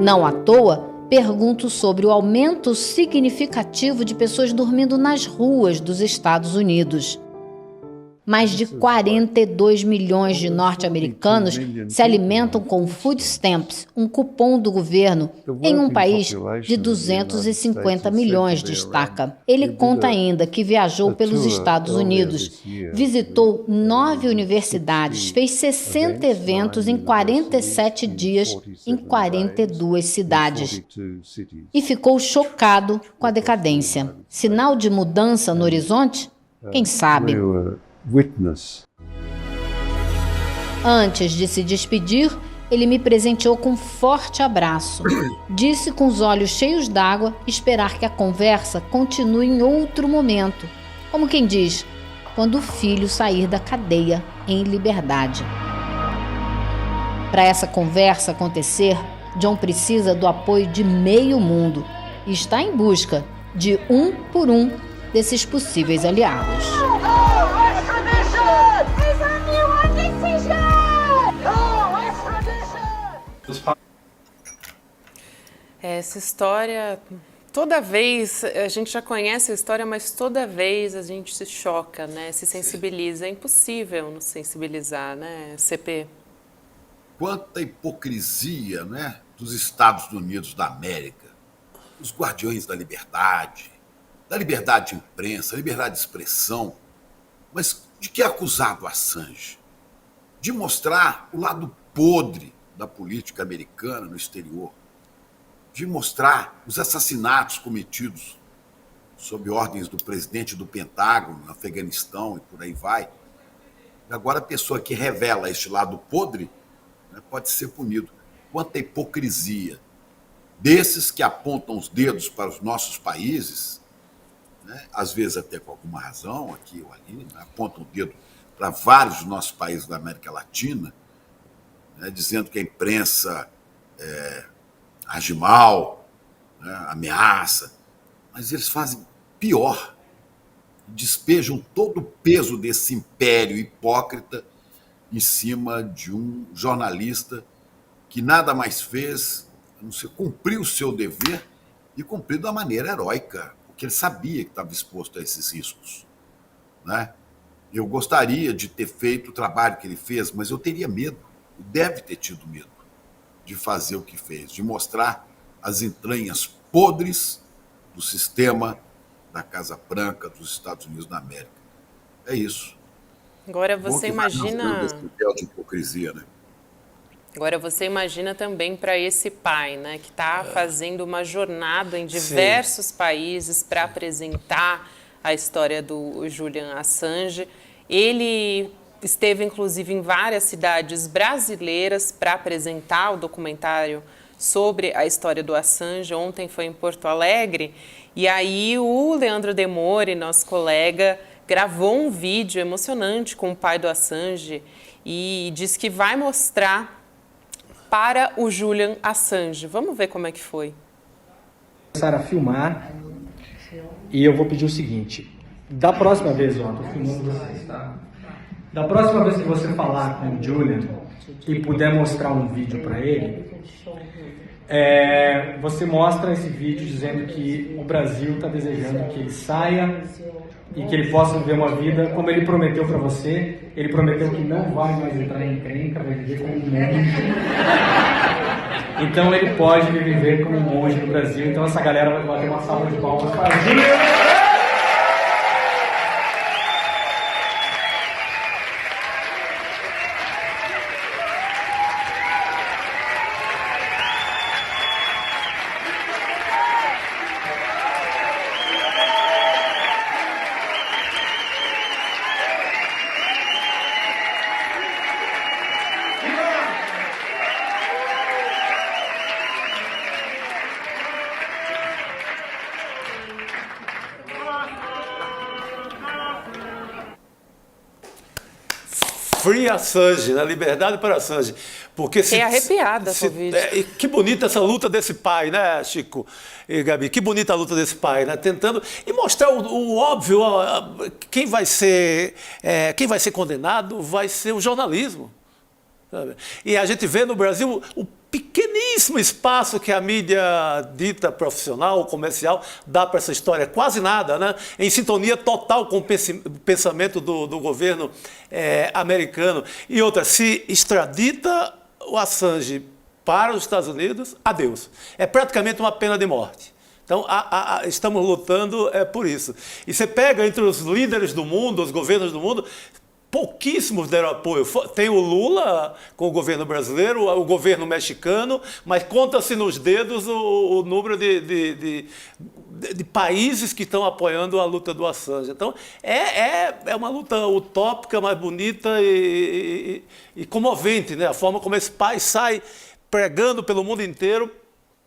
Não à toa, pergunto sobre o aumento significativo de pessoas dormindo nas ruas dos Estados Unidos. Mais de 42 milhões de norte-americanos se alimentam com food stamps, um cupom do governo, em um país de 250 milhões, destaca. Ele conta ainda que viajou pelos Estados Unidos, visitou 9 universidades, fez 60 eventos em 47 dias em 42 cidades e ficou chocado com a decadência. Sinal de mudança no horizonte? Quem sabe? Antes de se despedir, ele me presenteou com um forte abraço. Disse com os olhos cheios d'água esperar que a conversa continue em outro momento. Como quem diz, quando o filho sair da cadeia em liberdade. Para essa conversa acontecer, John precisa do apoio de meio mundo e está em busca de um por um desses possíveis aliados. Essa história, toda vez, a gente já conhece a história, mas toda vez a gente se choca, né? Se sensibiliza. É impossível não sensibilizar, né, CP? Quanta hipocrisia, né, dos Estados Unidos da América, os guardiões da liberdade de imprensa, liberdade de expressão. Mas de que é acusado Assange? De mostrar o lado podre da política americana no exterior, de mostrar os assassinatos cometidos sob ordens do presidente do Pentágono, no Afeganistão e por aí vai. Agora a pessoa que revela este lado podre, né, pode ser punido. Quanta hipocrisia desses que apontam os dedos para os nossos países, né, às vezes até com alguma razão, aqui ou ali, né, apontam o dedo para vários dos nossos países da América Latina, né, dizendo que a imprensa age mal, né, ameaça, mas eles fazem pior, despejam todo o peso desse império hipócrita em cima de um jornalista que nada mais fez a não ser cumprir o seu dever e cumprir da maneira heróica, porque ele sabia que estava exposto a esses riscos, né? Eu gostaria de ter feito o trabalho que ele fez, mas eu teria medo, deve ter tido medo de fazer o que fez, de mostrar as entranhas podres do sistema da Casa Branca dos Estados Unidos da América. É isso. Agora você imagina... Esse papel de hipocrisia, né? Agora, você imagina também para esse pai, né, que está fazendo uma jornada em diversos países para apresentar a história do Julian Assange. Ele esteve, inclusive, em várias cidades brasileiras para apresentar o documentário sobre a história do Assange. Ontem foi em Porto Alegre. E aí o Leandro Demore, nosso colega, gravou um vídeo emocionante com o pai do Assange e disse que vai mostrar para o Julian Assange. Vamos ver como é que foi. Começar a filmar e eu vou pedir o seguinte: da próxima vez, ó, tô filmando vocês, tá? Da próxima vez que você falar com o Julian e puder mostrar um vídeo para ele, você mostra esse vídeo dizendo que o Brasil está desejando que ele saia e que ele possa viver uma vida como ele prometeu para você. Ele prometeu que não vai mais entrar em encrenca, vai viver como um monge. Então ele pode viver como um monge no Brasil. Então essa galera vai bater uma salva de palmas para Julian. Free Assange, né? Liberdade para Assange. Porque Fiquei arrepiada com o vídeo. Que bonita essa luta desse pai, né, Chico e Gabi? Que bonita a luta desse pai, né? Tentando e mostrar o óbvio. Quem vai ser condenado vai ser o jornalismo. Sabe? E a gente vê no Brasil o pequeníssimo espaço que a mídia dita profissional, comercial, dá para essa história. Quase nada, né? Em sintonia total com o pensamento do governo americano. E outra, se extradita o Assange para os Estados Unidos, adeus. É praticamente uma pena de morte. Então, estamos lutando por isso. E você pega entre os líderes do mundo, os governos do mundo, pouquíssimos deram apoio. Tem o Lula com o governo brasileiro, o governo mexicano, mas conta-se nos dedos o número de países que estão apoiando a luta do Assange. Então, é uma luta utópica, mas bonita e comovente, né? A forma como esse pai sai pregando pelo mundo inteiro,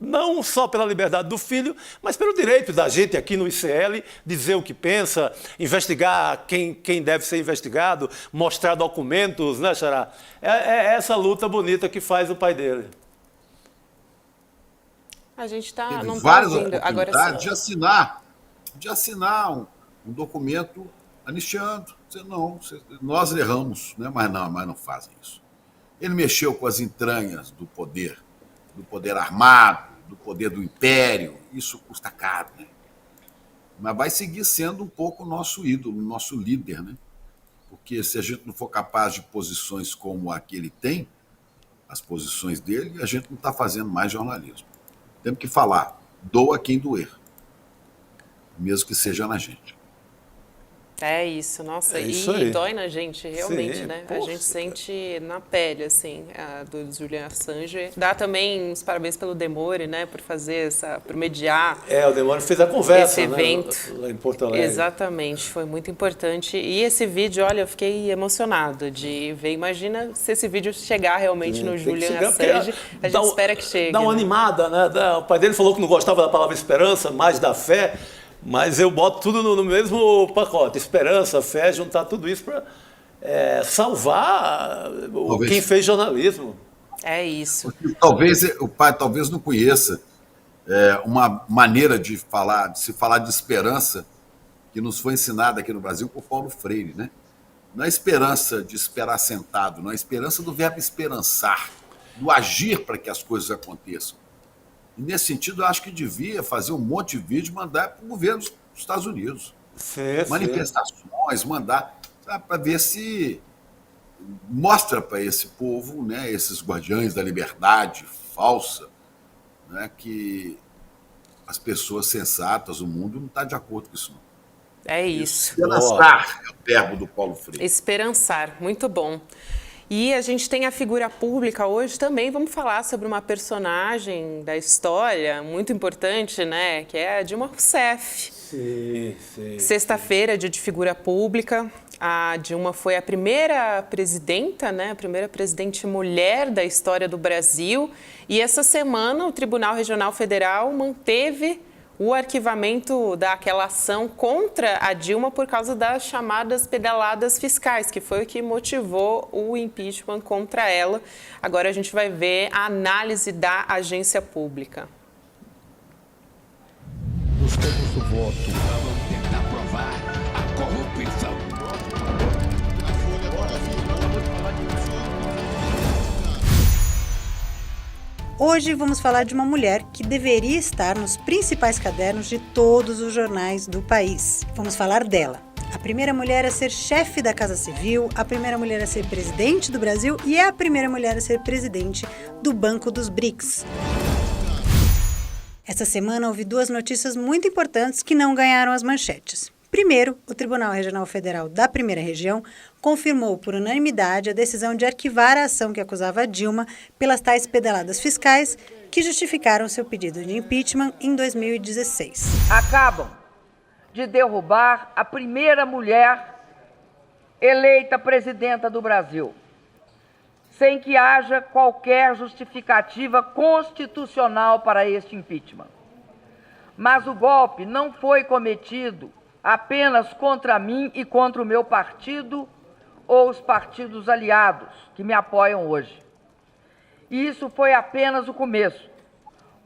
não só pela liberdade do filho, mas pelo direito da gente aqui no ICL dizer o que pensa, investigar quem deve ser investigado, mostrar documentos, né, Xará? É essa luta bonita que faz o pai dele. A gente está Teve não várias tá ouvindo. Agora sim. de assinar um documento anistiando. Não, nós erramos, né? mas não fazem isso. Ele mexeu com as entranhas do poder armado, do poder do império. Isso custa caro, né? Mas vai seguir sendo um pouco o nosso ídolo, o nosso líder, né? Porque se a gente não for capaz de posições como a que ele tem, as posições dele, a gente não está fazendo mais jornalismo. Temos que falar, doa quem doer, mesmo que seja na gente. É isso, nossa, isso aí. Dói na gente, realmente, Sim, né? poxa, a gente sente na pele, assim, do Julian Assange. Dá também uns parabéns pelo Demore, né, por fazer por mediar. O Demore fez a conversa, esse evento, né, lá em Porto Alegre. Exatamente, foi muito importante. E esse vídeo, olha, eu fiquei emocionado de ver. Imagina se esse vídeo chegar realmente no Julian Assange. A gente espera que chegue. Dá uma animada, né? O pai dele falou que não gostava da palavra esperança, mais da fé. Mas eu boto tudo no mesmo pacote. Esperança, fé, juntar tudo isso para salvar quem fez jornalismo. É isso. Talvez o pai não conheça uma maneira de se falar de esperança que nos foi ensinada aqui no Brasil por Paulo Freire, né? Não é esperança de esperar sentado, não é esperança do verbo esperançar, do agir para que as coisas aconteçam. E, nesse sentido, eu acho que devia fazer um monte de vídeo e mandar para o governo dos Estados Unidos. Manifestações, mandar, para ver se mostra para esse povo, né, esses guardiões da liberdade falsa, né, que as pessoas sensatas, o mundo não está de acordo com isso, não. É isso. Esperançar é o verbo do Paulo Freire. Esperançar, muito bom. E a gente tem a figura pública hoje também. Vamos falar sobre uma personagem da história muito importante, né? Que é a Dilma Rousseff. Sim. Sexta-feira, dia de figura pública. A Dilma foi a primeira presidenta, né? A primeira presidente mulher da história do Brasil. E essa semana o Tribunal Regional Federal manteve o arquivamento daquela ação contra a Dilma por causa das chamadas pedaladas fiscais, que foi o que motivou o impeachment contra ela. Agora a gente vai ver a análise da agência pública. Buscamos o voto. Vamos tentar provar a corrupção. Hoje vamos falar de uma mulher que deveria estar nos principais cadernos de todos os jornais do país. Vamos falar dela. A primeira mulher a ser chefe da Casa Civil, a primeira mulher a ser presidente do Brasil e a primeira mulher a ser presidente do Banco dos BRICS. Essa semana houve duas notícias muito importantes que não ganharam as manchetes. Primeiro, o Tribunal Regional Federal da Primeira Região confirmou por unanimidade a decisão de arquivar a ação que acusava a Dilma pelas tais pedaladas fiscais que justificaram seu pedido de impeachment em 2016. Acabam de derrubar a primeira mulher eleita presidenta do Brasil, sem que haja qualquer justificativa constitucional para este impeachment. Mas o golpe não foi cometido apenas contra mim e contra o meu partido ou os partidos aliados que me apoiam hoje. E isso foi apenas o começo.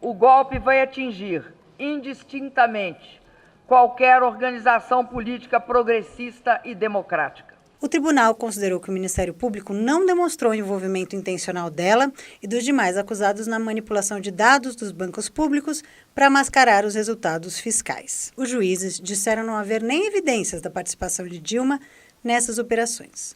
O golpe vai atingir indistintamente qualquer organização política progressista e democrática. O tribunal considerou que o Ministério Público não demonstrou envolvimento intencional dela e dos demais acusados na manipulação de dados dos bancos públicos para mascarar os resultados fiscais. Os juízes disseram não haver nem evidências da participação de Dilma nessas operações.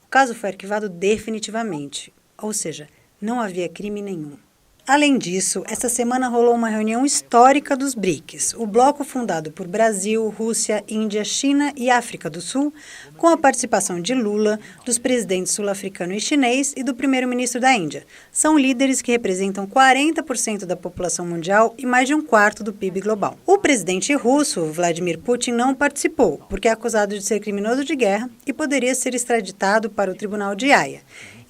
O caso foi arquivado definitivamente, ou seja, não havia crime nenhum. Além disso, essa semana rolou uma reunião histórica dos BRICS, o bloco fundado por Brasil, Rússia, Índia, China e África do Sul, com a participação de Lula, dos presidentes sul-africano e chinês e do primeiro-ministro da Índia. São líderes que representam 40% da população mundial e mais de 1/4 do PIB global. O presidente russo, Vladimir Putin, não participou, porque é acusado de ser criminoso de guerra e poderia ser extraditado para o Tribunal de Haia.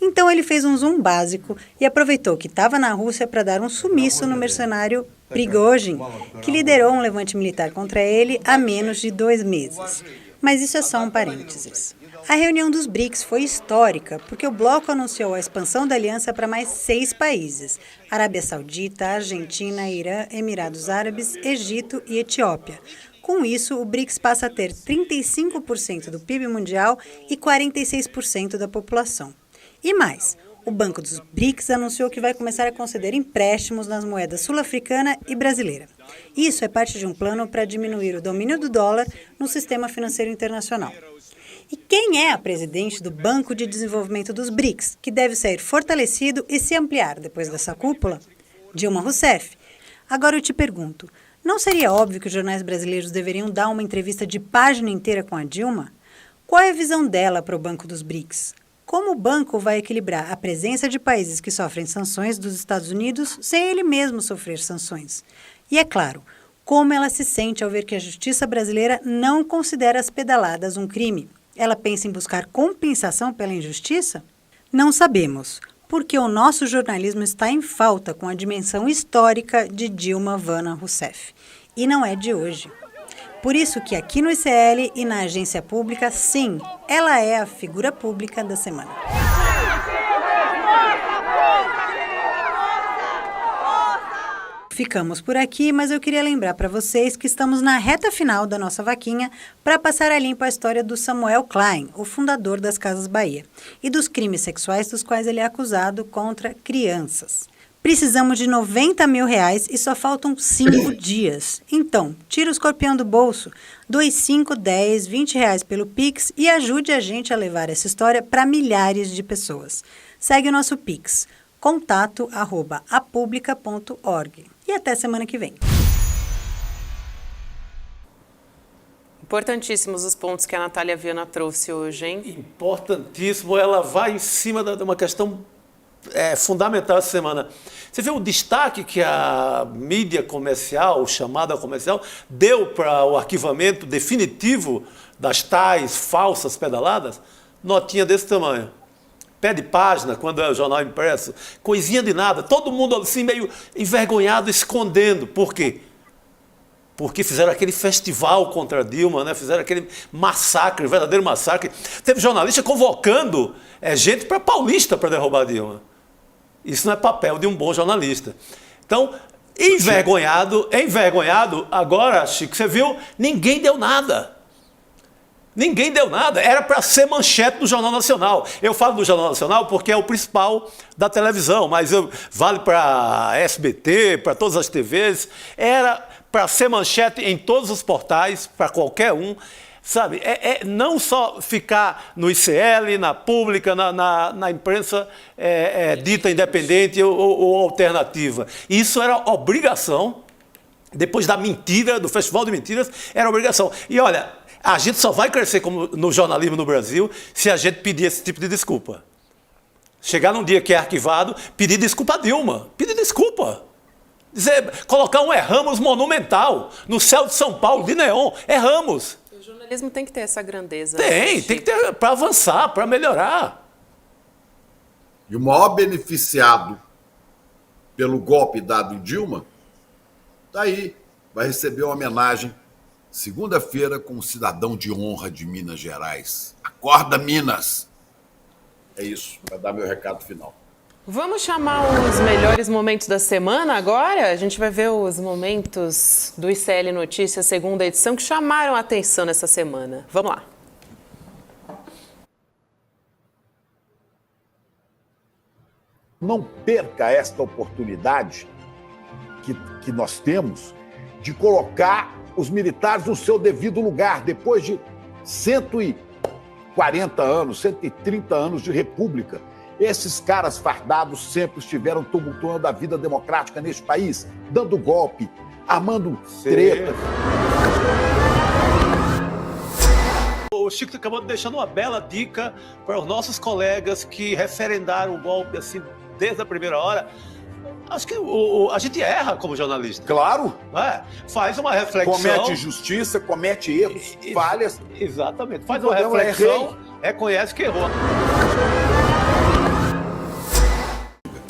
Então ele fez um zoom básico e aproveitou que estava na Rússia para dar um sumiço no mercenário Prigozhin, que liderou um levante militar contra ele há menos de 2 meses. Mas isso é só um parênteses. A reunião dos BRICS foi histórica porque o bloco anunciou a expansão da aliança para mais 6 países: Arábia Saudita, Argentina, Irã, Emirados Árabes, Egito e Etiópia. Com isso, o BRICS passa a ter 35% do PIB mundial e 46% da população. E mais, o Banco dos BRICS anunciou que vai começar a conceder empréstimos nas moedas sul-africana e brasileira. Isso é parte de um plano para diminuir o domínio do dólar no sistema financeiro internacional. E quem é a presidente do Banco de Desenvolvimento dos BRICS, que deve ser fortalecido e se ampliar depois dessa cúpula? Dilma Rousseff. Agora eu te pergunto, não seria óbvio que os jornais brasileiros deveriam dar uma entrevista de página inteira com a Dilma? Qual é a visão dela para o Banco dos BRICS? Como o banco vai equilibrar a presença de países que sofrem sanções dos Estados Unidos sem ele mesmo sofrer sanções? E, é claro, como ela se sente ao ver que a justiça brasileira não considera as pedaladas um crime? Ela pensa em buscar compensação pela injustiça? Não sabemos, porque o nosso jornalismo está em falta com a dimensão histórica de Dilma Vana Rousseff. E não é de hoje. Por isso que aqui no ICL e na agência pública, sim, ela é a figura pública da semana. Ficamos por aqui, mas eu queria lembrar para vocês que estamos na reta final da nossa vaquinha para passar a limpo a história do Samuel Klein, o fundador das Casas Bahia, e dos crimes sexuais dos quais ele é acusado contra crianças. Precisamos de R$90 mil e só faltam 5 dias. Então, tira o escorpião do bolso, doe 5, 10, R$20 pelo Pix e ajude a gente a levar essa história para milhares de pessoas. Segue o nosso Pix, contato@apublica.org. E até semana que vem. Importantíssimos os pontos que a Natália Viana trouxe hoje, hein? Importantíssimo. Ela vai em cima de uma questão fundamental essa semana. Você viu o destaque que a mídia comercial, chamada comercial, deu para o arquivamento definitivo das tais falsas pedaladas? Notinha desse tamanho. Pé de página, quando é o jornal impresso, coisinha de nada. Todo mundo assim meio envergonhado, escondendo. Por quê? Porque fizeram aquele festival contra Dilma, né? Fizeram aquele massacre, verdadeiro massacre. Teve jornalista convocando gente para Paulista para derrubar Dilma. Isso não é papel de um bom jornalista. Então, envergonhado, agora, Chico, você viu, ninguém deu nada. Ninguém deu nada. Era para ser manchete do Jornal Nacional. Eu falo do Jornal Nacional porque é o principal da televisão, mas vale para SBT, para todas as TVs. Era para ser manchete em todos os portais, para qualquer um. Sabe, não só ficar no ICL, na pública, na imprensa dita independente ou alternativa. Isso era obrigação, depois da mentira, do Festival de Mentiras, era obrigação. E olha, a gente só vai crescer como no jornalismo no Brasil se a gente pedir esse tipo de desculpa. Chegar num dia que é arquivado, pedir desculpa a Dilma, pedir desculpa. Colocar um erramos monumental no céu de São Paulo, de neon, erramos. O jornalismo tem que ter essa grandeza. Tem que ter para avançar, para melhorar. E o maior beneficiado pelo golpe dado em Dilma, está aí, vai receber uma homenagem segunda-feira com um cidadão de honra de Minas Gerais. Acorda, Minas! É isso, vai dar meu recado final. Vamos chamar os melhores momentos da semana agora? A gente vai ver os momentos do ICL Notícias, segunda edição, que chamaram a atenção nessa semana. Vamos lá. Não perca esta oportunidade que nós temos de colocar os militares no seu devido lugar, depois de 140 anos, 130 anos de república. Esses caras fardados sempre estiveram tumultuando a vida democrática neste país, dando golpe, armando treta. O Chico acabou deixando uma bela dica para os nossos colegas que referendaram o golpe assim desde a primeira hora. Acho que a gente erra como jornalista. Claro. Faz uma reflexão. Comete injustiça, comete erros, falhas. Exatamente. Faz uma reflexão, reconhece que errou.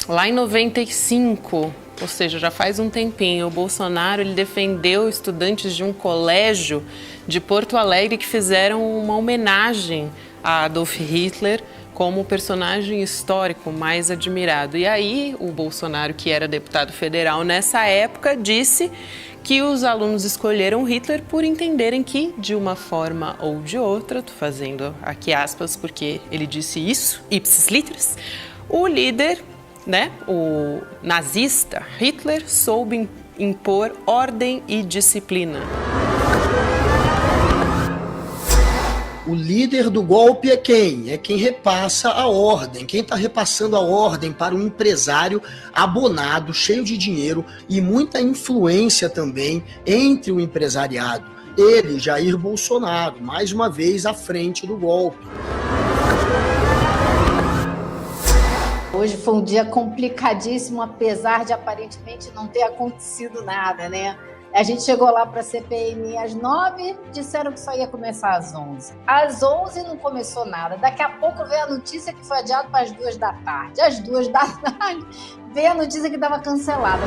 Lá em 95, ou seja, já faz um tempinho, o Bolsonaro ele defendeu estudantes de um colégio de Porto Alegre que fizeram uma homenagem a Adolf Hitler como o personagem histórico mais admirado. E aí, o Bolsonaro, que era deputado federal nessa época, disse que os alunos escolheram Hitler por entenderem que, de uma forma ou de outra, estou fazendo aqui aspas porque ele disse isso, ipsis literis, o líder, o nazista Hitler soube impor ordem e disciplina. O líder do golpe é quem? É quem repassa a ordem. Quem está repassando a ordem para um empresário abonado, cheio de dinheiro e muita influência também entre o empresariado. Ele, Jair Bolsonaro, mais uma vez à frente do golpe. Hoje foi um dia complicadíssimo, apesar de aparentemente não ter acontecido nada, né? A gente chegou lá para a CPMI às 9, disseram que só ia começar às 11. Às 11 não começou nada. Daqui a pouco veio a notícia que foi adiado para as 2 da tarde. Às 2 da tarde veio a notícia que estava cancelada.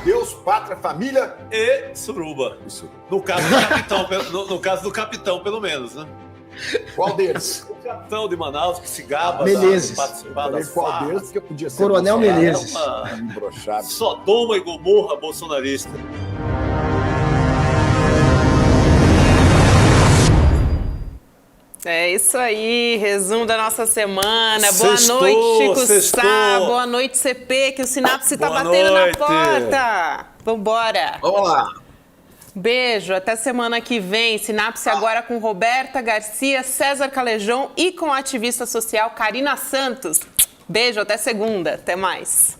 Deus, pátria, família e suruba. No caso do capitão, pelo menos, né? Qual deles? O capitão de Manaus que se gaba Menezes. de participar das Qual farras. deles? Porque podia ser Coronel Menezes. Sodoma e Gomorra bolsonarista. É isso aí, resumo da nossa semana. Sextou, boa noite, Chico sextou. Sá. Boa noite, CP, que o Sinapse tá batendo noite. na porta. Vambora. Vamos lá. Beijo, até semana que vem. Sinapse agora com Roberta Garcia, César Calejão e com a ativista social Karina Santos. Beijo, até segunda. Até mais.